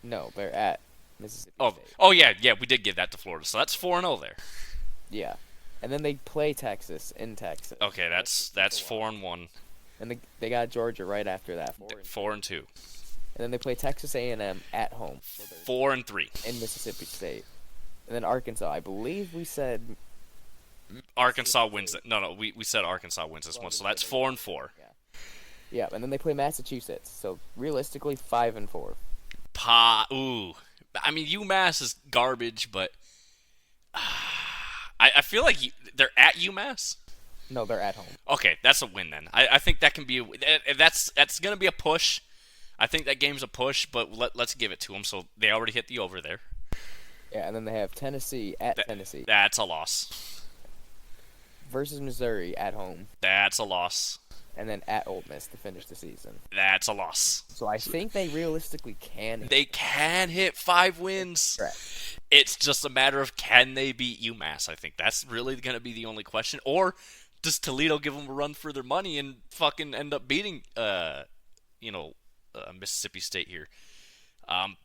No, they're at Mississippi Oh, State. oh yeah, we did give that to Florida, so that's 4-0 there. Yeah. And then they play Texas in Texas. Okay, that's 4-1, And they got Georgia right after that. 4-2, And then they play Texas A&M at home. So they're 4-3. in Mississippi State. And then Arkansas. I believe we said Arkansas wins it. No, we said Arkansas wins this one, so that's 4-4. yeah. And then they play Massachusetts. So realistically, 5-4. Ooh. I mean, UMass is garbage, but I feel like they're at UMass. No, they're at home. Okay, that's a win then. I think that can be that's going to be a push. I think that game's a push, but let's give it to them. So they already hit the over there. Yeah, and then they have Tennessee at Tennessee That's a loss. versus Missouri at home, That's a loss. and then at Ole Miss to finish the season. That's a loss. So I think they realistically can. They can hit 5 wins. Correct. It's just a matter of can they beat UMass. I think that's really going to be the only question. Or does Toledo give them a run for their money and fucking end up beating, Mississippi State here?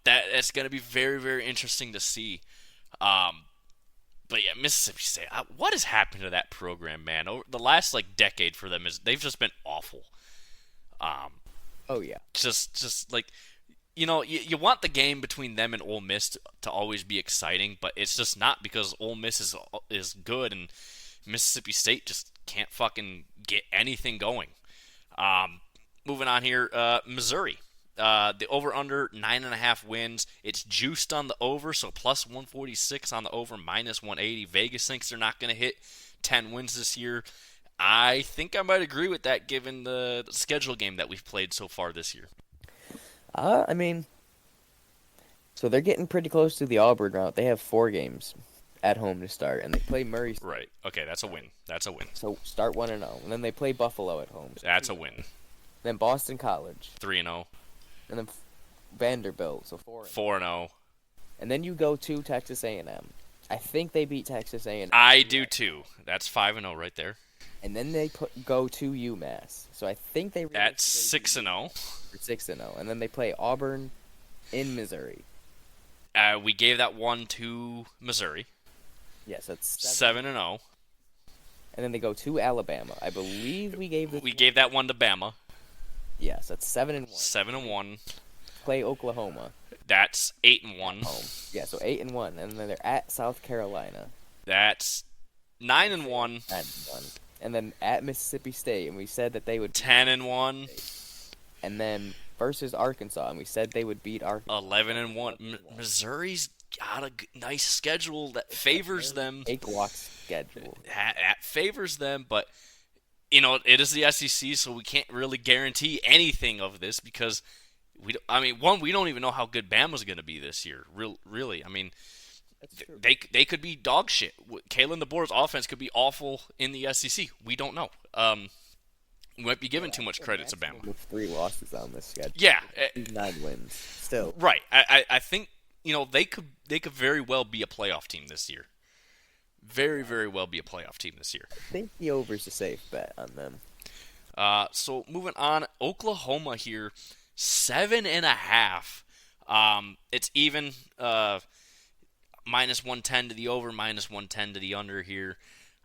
That's going to be very, very interesting to see. But yeah, Mississippi State. What has happened to that program, man? Over the last decade for them is they've just been awful. Oh yeah. Just like you want the game between them and Ole Miss to always be exciting, but it's just not because Ole Miss is good and Mississippi State just can't fucking get anything going. Moving on here, Missouri. The over-under 9.5 wins. It's juiced on the over, so plus 146 on the over, minus 180. Vegas thinks they're not going to hit 10 wins this year. I think I might agree with that given the schedule game that we've played so far this year. I mean, so they're getting pretty close to the Auburn route. They have 4 games at home to start, and they play Murray State. Right. Okay, that's a win. That's a win. So start 1-0, and then they play Buffalo at home. So That's a win. Then Boston College, 3-0. and then Vanderbilt, so 4. 4-0. And then you go to Texas A&M. I think they beat Texas A&M. I do too. That's 5-0 right there. And then they go to UMass. So I think they That's 6-0. 6-0, and then they play Auburn in Missouri. We gave that one to Missouri. Yes, that's 7-0. And then they go to Alabama. I believe we gave this. We gave that one to Bama. Yes, that's 7-1. 7-1. Play Oklahoma. That's 8-1. Home. Yeah, so 8-1, and then they're at South Carolina. That's 9-1. 9-1. And then at Mississippi State, and we said that they would 10-1. And then versus Arkansas, and we said they would beat Arkansas. 11-1. Missouri's got a nice schedule that favors them. Cakewalk schedule. That favors them, but it is the SEC, so we can't really guarantee anything of this because we don't even know how good Bama's going to be this year. Really, I mean, they could be dog shit. Kalen DeBoer's offense could be awful in the SEC. We don't know. We might be giving too much credit to Bama. With 3 losses on this schedule. Yeah, 9 wins. Still. right. I think they could very well be a playoff team this year. Very, very well be a playoff team this year. I think the over's a safe bet on them. So moving on, Oklahoma here, 7.5. It's even. Minus 110 to the over, minus 110 to the under here.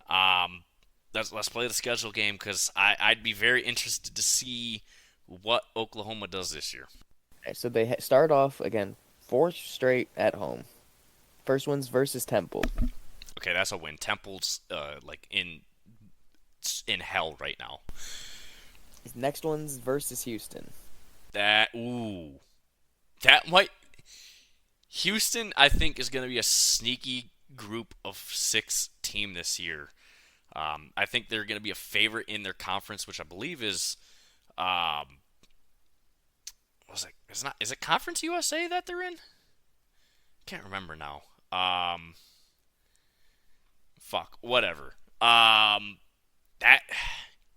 Let's play the schedule game because I'd be very interested to see what Oklahoma does this year. Okay, so they start off, again, 4 straight at home. First one's versus Temple. Okay, that's a win. Temple's in hell right now. Next one's versus Houston. That might. Houston, I think, is going to be a sneaky group of 6 team this year. I think they're going to be a favorite in their conference, which I believe is, is it Conference USA that they're in? Can't remember now. Whatever. That,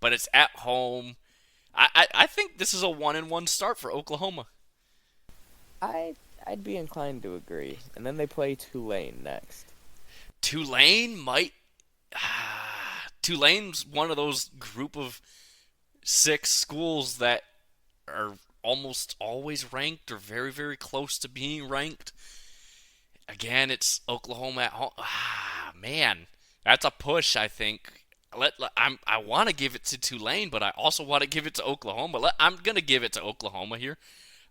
but it's at home. I think this is a 1-1 start for Oklahoma. I'd be inclined to agree. And then they play Tulane next. Tulane might. Tulane's one of those group of 6 schools that are almost always ranked or very, very close to being ranked. Again, it's Oklahoma at home. Man, that's a push, I think. I want to give it to Tulane, but I also want to give it to Oklahoma. I'm going to give it to Oklahoma here.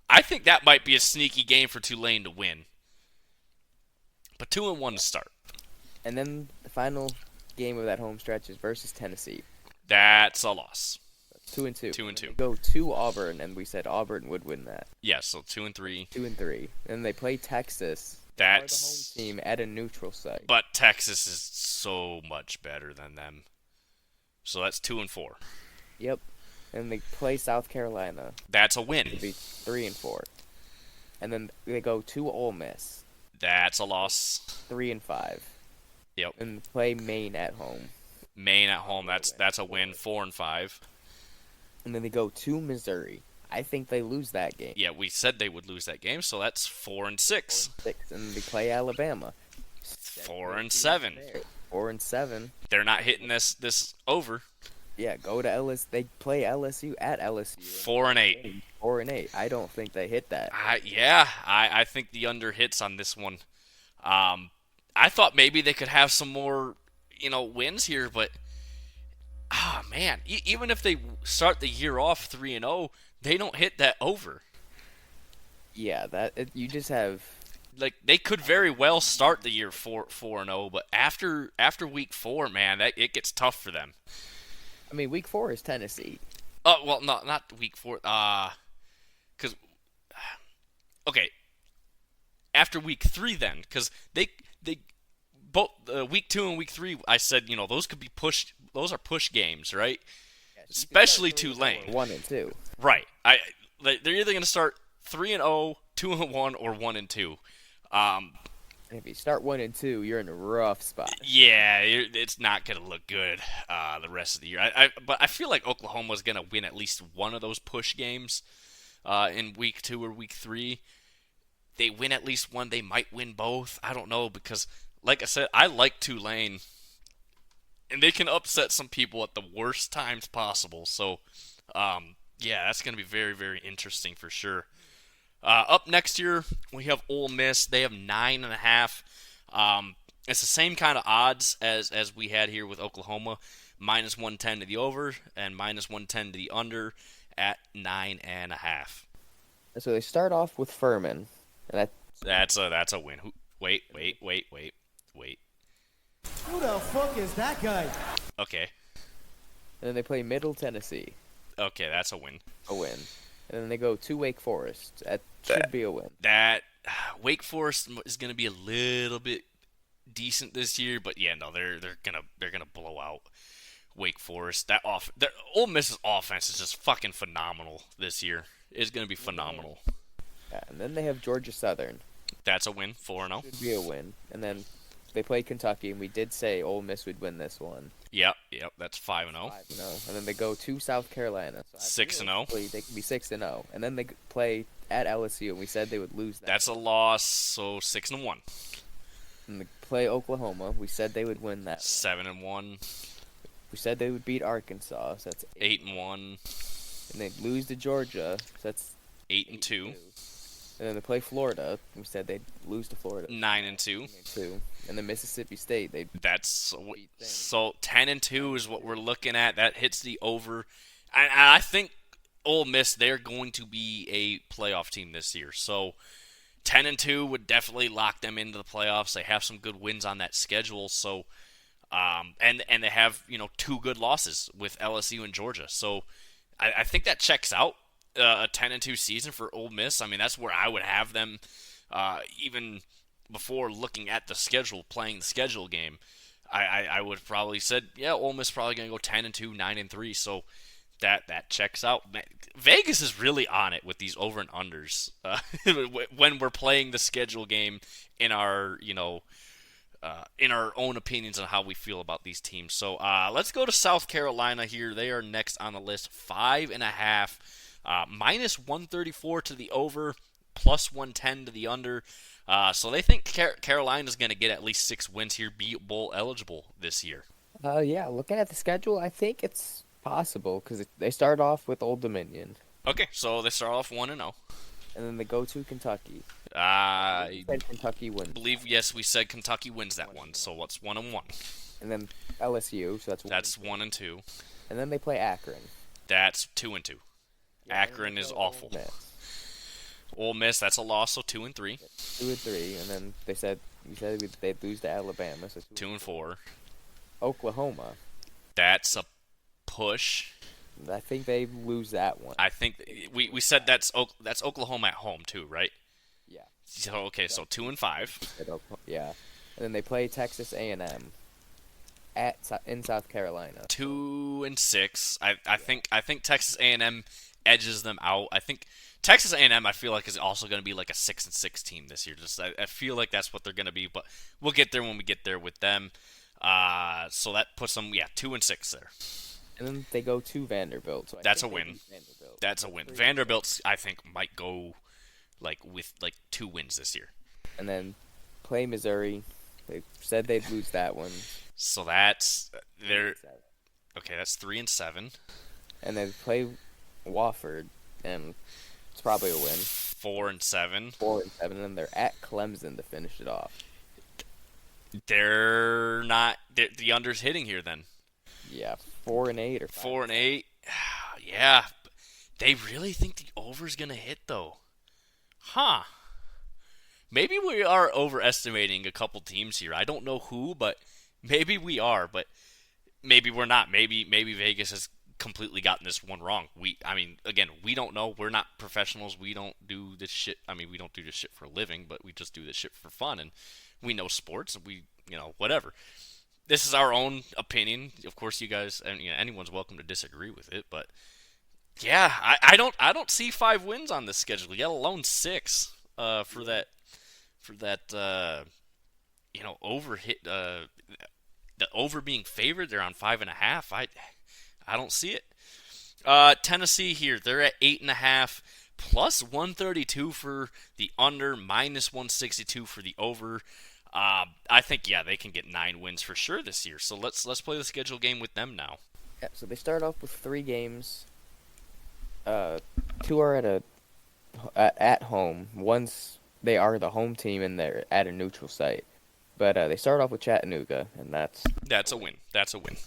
I think that might be a sneaky game for Tulane to win. But 2-1 to start. And then the final game of that home stretch is versus Tennessee. That's a loss. 2-2. 2-2. They go to Auburn, and we said Auburn would win that. Yeah, so 2-3. 2-3. And they play Texas. That's the home team at a neutral site. But Texas is so much better than them. So that's 2-4. Yep. And they play South Carolina. That's a win. It'd be 3-4. And then they go to Ole Miss. That's a loss. 3-5. Yep. And play Maine at home. Maine at home. That's a win. 4-5. And then they go to Missouri. I think they lose that game. Yeah, we said they would lose that game, so that's 4-6. 4-6. And they play Alabama. 4-7. 4-7. They're not hitting this over. Yeah, go to LSU. They play LSU at LSU. 4-8. 4-8. I don't think they hit that. I think the under hits on this one. I thought maybe they could have some more, wins here, but man, even if they start the year off 3-0, they don't hit that over. Yeah, you just have they could very well start the year 4-0, but after week 4, man, it gets tough for them. I mean, week 4 is Tennessee. Oh, well, not week 4. Because okay, after week 3 then, because they both week 2 and week 3, I said those could be pushed. Those are push games, right? Yeah, so especially Tulane. 1-2. Right. They're either going to start 3-0, 2-1, or 1-2. If you start 1-2, you're in a rough spot. Yeah, it's not going to look good the rest of the year. But I feel like Oklahoma's going to win at least one of those push games in week 2 or week 3. They win at least one. They might win both. I don't know because, like I said, I like Tulane. And they can upset some people at the worst times possible. So, yeah, that's going to be very, very interesting for sure. Up next year, we have Ole Miss. They have 9.5. It's the same kind of odds as we had here with Oklahoma. -110 to the over and -110 to the under at 9.5. So they start off with Furman. And that's a win. Wait. Who the fuck is that guy? Okay. And then they play Middle Tennessee. Okay, that's a win. A win. And then they go to Wake Forest. That should be a win. That Wake Forest is going to be a little bit decent this year, but yeah, no, they're gonna blow out Wake Forest. Their Ole Miss's offense is just fucking phenomenal this year. It's going to be phenomenal. Yeah, and then they have Georgia Southern. That's a win. 4-0. Should be a win. And then they play Kentucky, and we did say Ole Miss would win this one. Yep. That's 5-0. 5-0. And then they go to South Carolina. So 6-0. They can be 6-0. And then they play at LSU, and we said they would lose that. That's a loss, so 6-1. And they play Oklahoma. We said they would win that. 7-1. We said they would beat Arkansas. So that's 8-1. And they lose to Georgia. So that's 8-2. And then they play Florida. We said they'd lose to Florida. 9-2. 2. And then Mississippi State. That's so 10-2 is what we're looking at. That hits the over. And I think Ole Miss, they're going to be a playoff team this year. So 10-2 would definitely lock them into the playoffs. They have some good wins on that schedule. So and they have 2 good losses with LSU and Georgia. So I think that checks out. A 10-2 season for Ole Miss. I mean, that's where I would have them, even before looking at the schedule, playing the schedule game, I would have probably said, yeah, Ole Miss probably going to go 10-2, 9-3. So that checks out. Vegas is really on it with these over and unders when we're playing the schedule game in our in our own opinions on how we feel about these teams. So let's go to South Carolina here. They are next on the list, 5.5, minus 134 to the over, plus 110 to the under. So they think Carolina's going to get at least 6 wins here, be bowl eligible this year. Yeah, looking at the schedule, I think it's possible because they start off with Old Dominion. Okay, so they start off 1-0. And then they go to Kentucky. I said Kentucky wins. believe, yes, we said Kentucky wins that one, so what's 1-1? And then LSU, so That's 1-2. And then they play Akron. That's 2-2. Akron is awful. Ole Miss, that's a loss, so 2-3. 2-3, and then you said they'd lose to Alabama, so 2-4. Oklahoma. That's a push. I think they lose that one. I think we said that's Oklahoma at home too, right? Yeah. So okay, so 2-5. Yeah, and then they play Texas A&M in South Carolina. 2-6. I think Texas A&M edges them out. I think Texas A&M I feel like is also going to be like a 6-6 team this year. I feel like that's what they're going to be, but we'll get there when we get there with them. So that puts them 2-6 there. And then they go to Vanderbilt. So That's a win. That's a win. Vanderbilt, I think, might go with 2 wins this year. And then play Missouri. They said they'd lose that one. So that's okay. That's 3-7. And then play Wofford, and it's probably a win. 4-7. 4-7, and then they're at Clemson to finish it off. They're not. The under's hitting here then. Yeah, 4-8 or 4-8. Yeah, they really think the over's gonna hit though, huh? Maybe we are overestimating a couple teams here. I don't know who, but maybe we are. But maybe we're not. Maybe Vegas has completely gotten this one wrong. Again, we don't know. We're not professionals. We don't do this shit. We don't do this shit for a living, but we just do this shit for fun. And we know sports. And we, whatever. This is our own opinion. Of course, you guys, and anyone's welcome to disagree with it. But yeah, I don't see 5 wins on this schedule, let alone 6 for that over hit. The over being favored, they're on 5.5. I don't see it. Tennessee here, they're at 8.5, plus 132 for the under, minus 162 for the over. I think they can get 9 wins for sure this year. So let's play the schedule game with them now. Yeah, so they start off with 3 games. 2 are at home. One's they are the home team and they're at a neutral site. But they start off with Chattanooga, and that's a win. That's a win.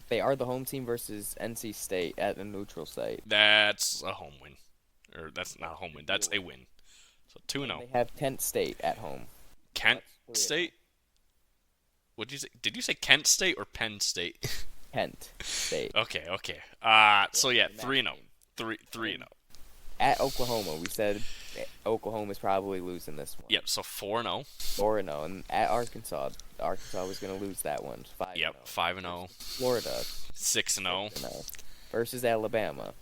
They are the home team versus NC State at a neutral site. That's a home win. Or that's not a home win. That's a win. So 2-0. They have Kent State at home. Kent State? What did you say? Did you say Kent State or Penn State? Kent State. Okay. So 3-0. 3-0. At Oklahoma, we said Oklahoma's probably losing this one. Yep, so 4-0. 4-0. And at Arkansas was going to lose that one. 5-0. Yep, 5-0. Florida. 6-0. Versus Alabama.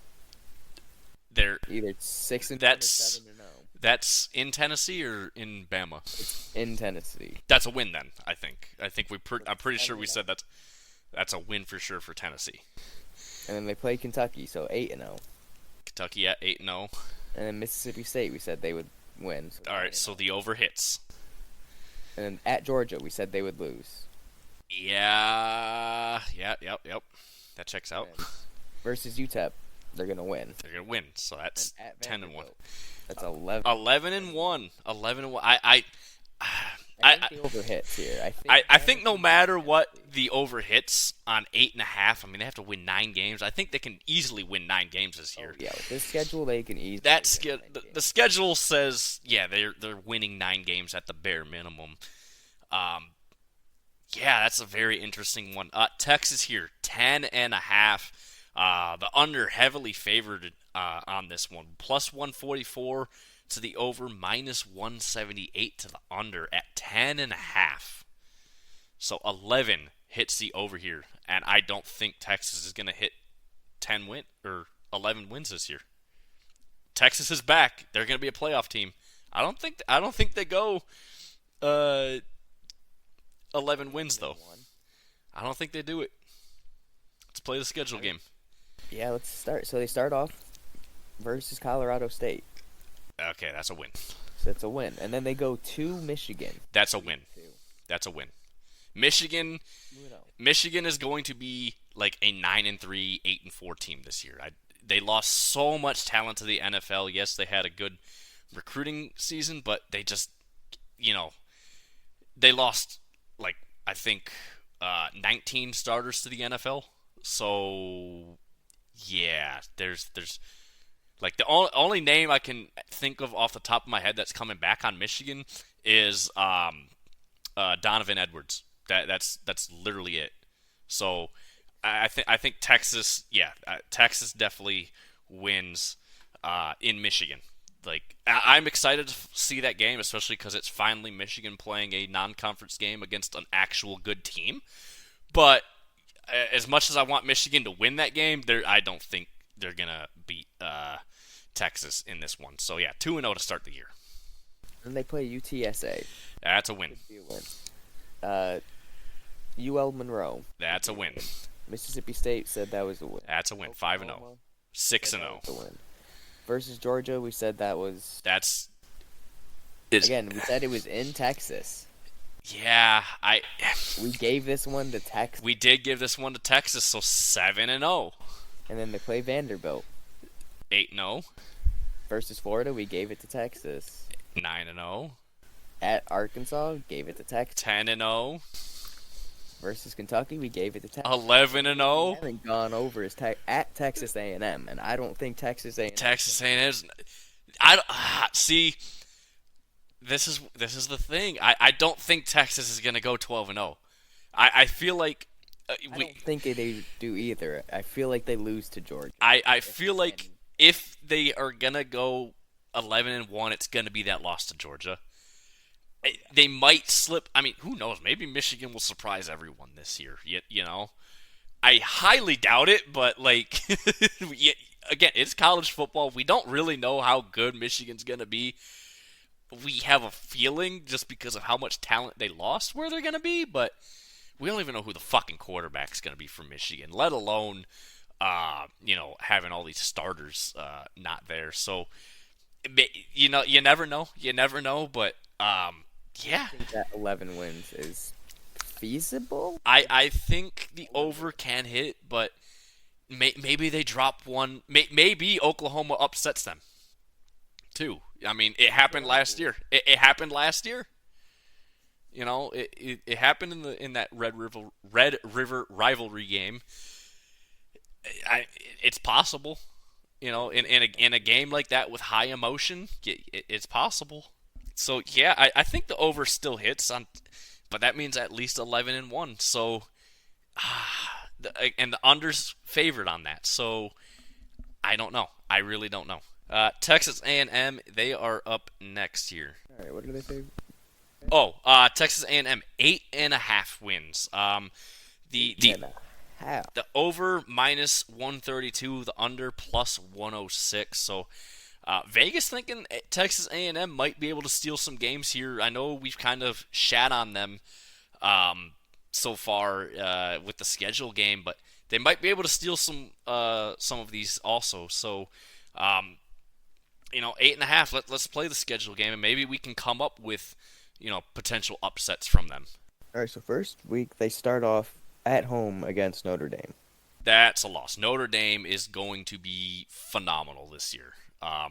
They're either 6-0 or 7-0. That's in Tennessee or in Bama? It's in Tennessee. That's a win then, I think. I'm pretty sure we said that's a win for sure for Tennessee. And then they play Kentucky, so 8-0. Kentucky at 8-0. And then Mississippi State, we said they would win. So all right, so the over hits. And then at Georgia, we said they would lose. Yeah. Yep. That checks out. And versus UTEP, they're gonna win. They're gonna win. So that's 10-1. That's 11. 11-1. 11-1. I think the over hits here. I think no matter what the over hits on 8.5, they have to win 9 games. I think they can easily win 9 games this year. Yeah, with this schedule, they can easily. The schedule says they're winning 9 games at the bare minimum. That's a very interesting one. Texas here, 10.5. The under heavily favored on this one, plus 144 to the over, minus 178 to the under at 10.5. So 11 hits the over here, and I don't think Texas is going to hit 11 wins this year. Texas is back. They're going to be a playoff team. I don't think they go 11 wins though. I don't think they do it. Let's play the schedule game. Yeah, let's start. So they start off versus Colorado State. Okay, that's a win. So that's a win. And then they go to Michigan. That's a win. That's a win. Michigan is going to be like a 9-3, 8-4 team this year. They lost so much talent to the NFL. Yes, they had a good recruiting season, but they just, they lost like I think 19 starters to the NFL. So yeah, there's like the only name I can think of off the top of my head that's coming back on Michigan is Donovan Edwards. That's literally it. So I think Texas, Texas definitely wins in Michigan. Like I'm excited to see that game, especially because it's finally Michigan playing a non-conference game against an actual good team. But as much as I want Michigan to win that game, I don't think they're gonna beat Texas in this one. So yeah, 2-0 to start the year. And they play UTSA. That's a win. UL Monroe. That's a win. Mississippi State said that was a win. That's a win. 5-0. 6-0. A win. Versus Georgia, we said that was. Again, we said it was in Texas. Yeah, we gave this one to Texas. We did give this one to Texas, so 7-0. And then they play Vanderbilt. 8-0. Versus Florida, we gave it to Texas. 9-0. At Arkansas, gave it to Texas. 10-0. Versus Kentucky, we gave it to Texas. 11-0. We haven't gone over at Texas A&M, and I don't think Texas A&M. Texas A&M. See. This is the thing. I don't think Texas is gonna go 12-0. I feel like I don't think they do either. I feel like they lose to Georgia. I feel like if they are gonna go 11-1, it's gonna be that loss to Georgia. They might slip. I mean, who knows? Maybe Michigan will surprise everyone this year. I highly doubt it. But like, again, it's college football. We don't really know how good Michigan's gonna be. We have a feeling just because of how much talent they lost where they're going to be, but we don't even know who the fucking quarterback's going to be for Michigan, let alone, having all these starters not there. So, you never know. You never know, but, yeah. I think that 11 wins is feasible. I think the over can hit, but maybe they drop one. Maybe Oklahoma upsets them, too. I mean, it happened last year. It happened last year. It happened in that Red River rivalry game. It's possible. In a game like that with high emotion, it's possible. So yeah, I think the over still hits but that means at least 11-1. So, and the under's favored on that. So I don't know. I really don't know. Texas A&M, they are up next year. All right, what do they say? Texas A&M 8.5 wins. The over minus 132, the under plus 106. So Vegas thinking Texas A&M might be able to steal some games here. I know we've kind of shat on them so far with the schedule game, but they might be able to steal some of these also. So. 8.5. Let's play the schedule game, and maybe we can come up with, potential upsets from them. All right. So first week they start off at home against Notre Dame. That's a loss. Notre Dame is going to be phenomenal this year. I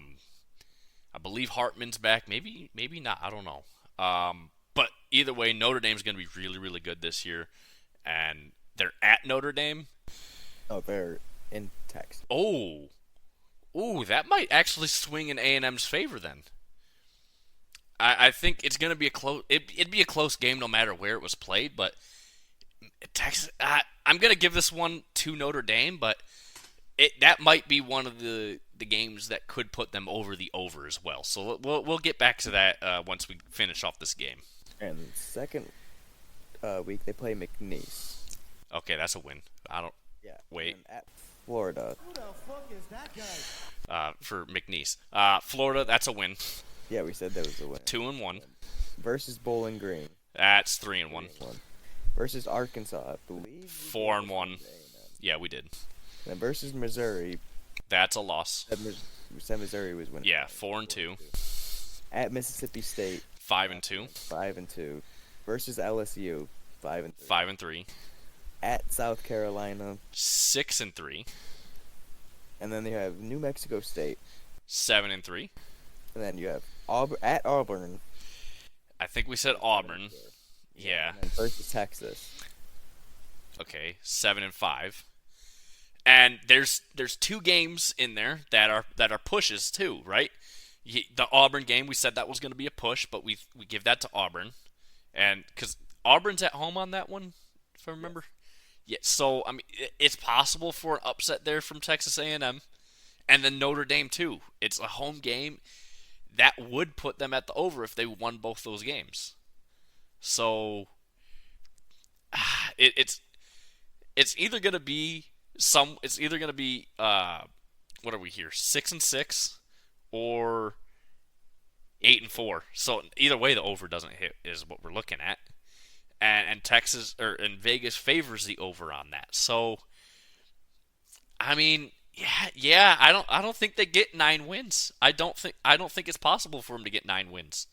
believe Hartman's back. Maybe not. I don't know. But either way, Notre Dame's going to be really, really good this year, and they're at Notre Dame. Oh, they're in Texas. Ooh, that might actually swing in A&M's favor then. I think it's going to be a close. It'd be a close game no matter where it was played. But Texas, I'm going to give this one to Notre Dame. But that might be one of the games that could put them over the over as well. So we'll get back to that once we finish off this game. And second week they play McNeese. Okay, that's a win. I don't Yeah. wait And at Florida. Who the fuck is that guy? for McNeese. Florida, that's a win. Yeah, we said that was the win. 2-1. Versus Bowling Green. That's 3-1. Versus Arkansas, I believe. 4-1. Yeah, we did. And then versus Missouri. That's a loss. We said Missouri was winning. Yeah, 4-2. At Mississippi State. 5-2. 5-2. Versus LSU. 5-3. 5-3. At South Carolina. 6-3. And then you have New Mexico State. 7-3. And then you have at Auburn. I think we said Auburn. Yeah. And then versus Texas. Okay, 7-5. And there's 2 games in there that are pushes too, right? The Auburn game, we said that was going to be a push, but we give that to Auburn, and because Auburn's at home on that one, if I remember. Yeah. So I mean, it's possible for an upset there from Texas A&M, and then Notre Dame too. It's a home game that would put them at the over if they won both those games. So it's either going to be what are we here, 6-6 or 8-4. So either way, the over doesn't hit is what we're looking at, and and Vegas favors the over on that. So I mean, yeah, I don't think they get 9 wins. I don't think it's possible for them to get 9 wins.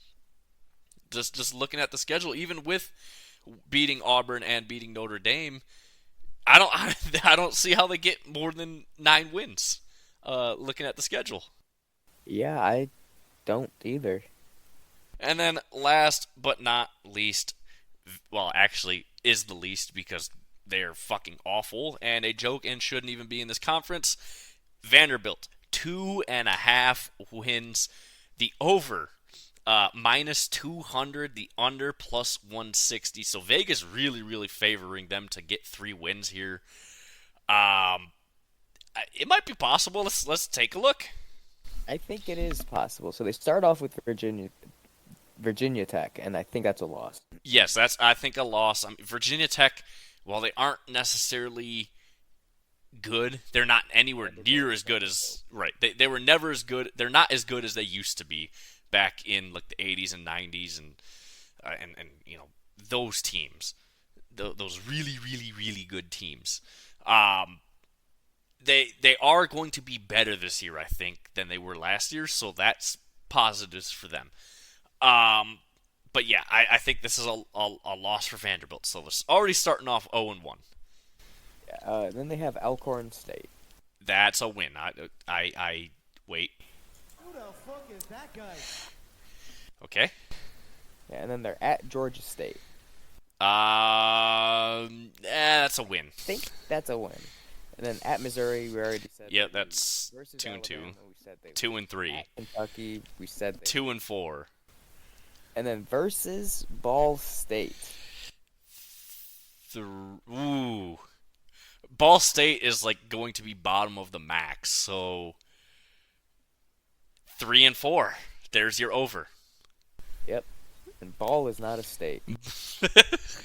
Just looking at the schedule, even with beating Auburn and beating Notre Dame, I don't see how they get more than 9 wins. Looking at the schedule. Yeah, I don't either. And then last but not least, well, actually is the least because they're fucking awful and a joke and shouldn't even be in this conference. Vanderbilt, 2.5 wins. The over, -200. The under, +160. So Vegas really, really favoring them to get 3 wins here. It might be possible. Let's take a look. I think it is possible. So they start off with Virginia Tech, and I think that's a loss. Yes, that's, I think, a loss. Virginia Tech, while they aren't necessarily good, they're not anywhere near as good as, right. They were never as good. They're not as good as they used to be back in like the 80s and 90s and you know, those teams. Those really, really, really good teams. They are going to be better this year, I think, than they were last year, so that's positives for them. But yeah, I think this is a loss for Vanderbilt. So they're already starting off 0-1. Then they have Alcorn State. That's a win. I wait. Who the fuck is that guy? Okay. Yeah, and then they're at Georgia State. That's a win. I think that's a win. And then at Missouri, we already said. Yeah, that's versus 2-2. Alabama, we said they 2-3. at Kentucky, we said they 2-4. And then versus Ball State. Ooh. Ball State is like going to be bottom of the MAC, so 3-4. There's your over. Yep. And Ball is not a state. And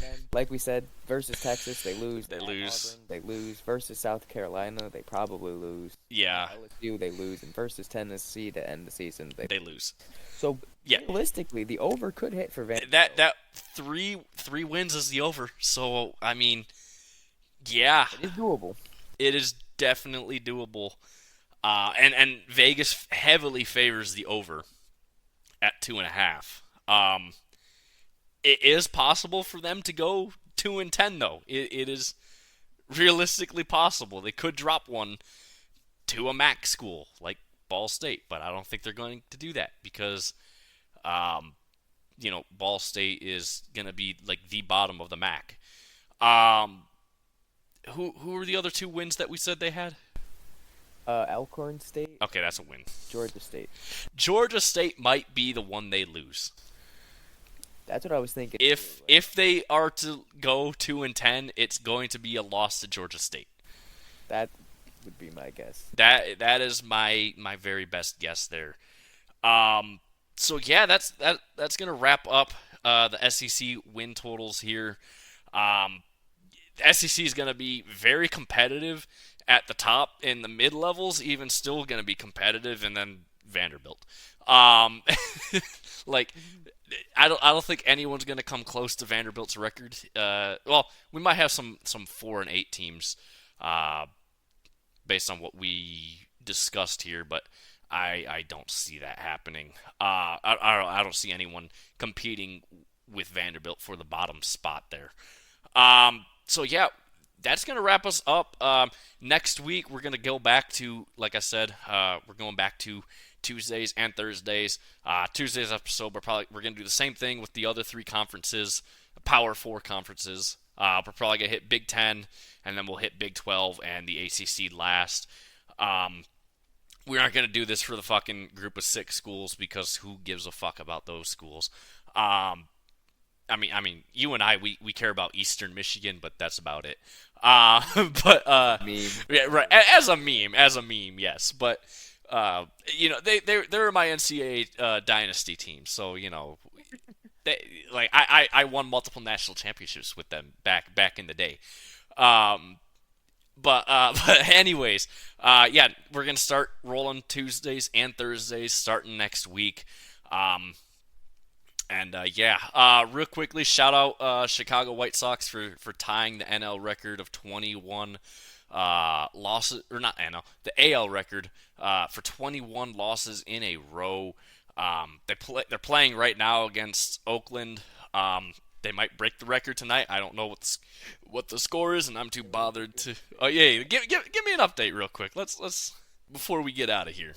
then, like we said, versus Texas, they lose. They At lose. Auburn, they lose. Versus South Carolina, they probably lose. Yeah. LSU, they lose. And versus Tennessee to end the season, They lose. So, Yeah. realistically, the over could hit for Vanderbilt. That three wins is the over. So I mean, yeah, It is doable. it is definitely doable. And Vegas heavily favors the over at 2.5. It is possible for them to go 2-10 though. It is realistically possible. They could drop one to a MAC school like Ball State, but I don't think they're going to do that because, you know, Ball State is going to be like the bottom of the MAC. Who were the other 2 wins that we said they had? Alcorn State. Okay, that's a win. Georgia State. Georgia State might be the one they lose. That's what I was thinking. If they are to go 2-10, it's going to be a loss to Georgia State. That would be my guess. That is my very best guess there. So yeah, that's gonna wrap up the SEC win totals here. The SEC is gonna be very competitive at the top, in the mid levels, even still gonna be competitive, and then Vanderbilt. Um, like I don't think anyone's gonna come close to Vanderbilt's record. Well, we might have some 4-8 teams, uh, based on what we discussed here, but I don't see that happening. I don't see anyone competing with Vanderbilt for the bottom spot there. So yeah, that's gonna wrap us up. Next week we're gonna go back to, like I said, we're going back to Tuesdays and Thursdays. Tuesdays episode, we're gonna do the same thing with the other three conferences, Power Four conferences. We're probably gonna hit Big Ten, and then we'll hit Big 12 and the ACC last. We aren't gonna do this for the fucking group of 6 schools, because who gives a fuck about those schools? I mean, you and I, we care about Eastern Michigan, but that's about it. Meme. Yeah, right. As a meme, yes. But they're my NCAA dynasty team, so I won multiple national championships with them back in the day. But anyways, yeah, we're gonna start rolling Tuesdays and Thursdays starting next week. Real quickly, shout out Chicago White Sox for tying the NL record of 21 losses, or not NL, the AL record for 21 losses in a row. They're playing right now against Oakland. They might break the record tonight. I don't know what the score is, and I'm too bothered to. Oh yeah, give me an update real quick. Let's before we get out of here.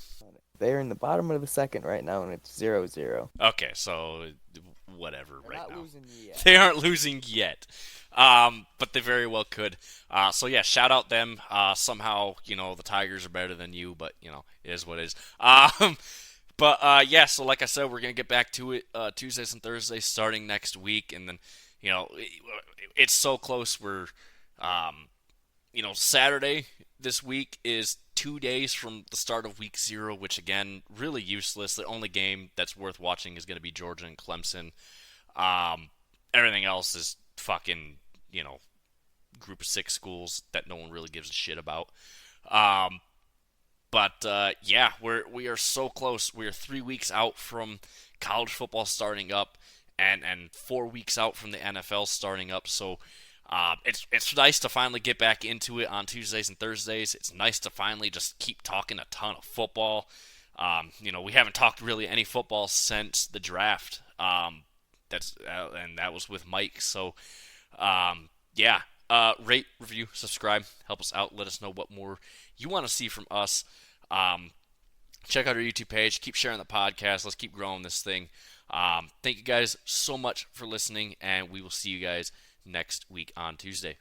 They're in the bottom of the second right now, and it's 0-0. Okay, so whatever. They're right not now losing yet. they aren't losing yet, but they very well could. So yeah, shout out them. Somehow the Tigers are better than you, but it is what it is. Yeah, so like I said, we're going to get back to it Tuesdays and Thursdays starting next week. And then, it's so close. Saturday this week is 2 days from the start of week 0, which, again, really useless. The only game that's worth watching is going to be Georgia and Clemson. Everything else is fucking, group of 6 schools that no one really gives a shit about. Yeah, we are so close. We are 3 weeks out from college football starting up, and 4 weeks out from the NFL starting up. So it's nice to finally get back into it on Tuesdays and Thursdays. It's nice to finally just keep talking a ton of football. We haven't talked really any football since the draft. And that was with Mike. So yeah. Rate, review, subscribe, help us out. Let us know what more you want to see from us. Check out our YouTube page. Keep sharing the podcast. Let's keep growing this thing. Thank you guys so much for listening, and we will see you guys next week on Tuesday.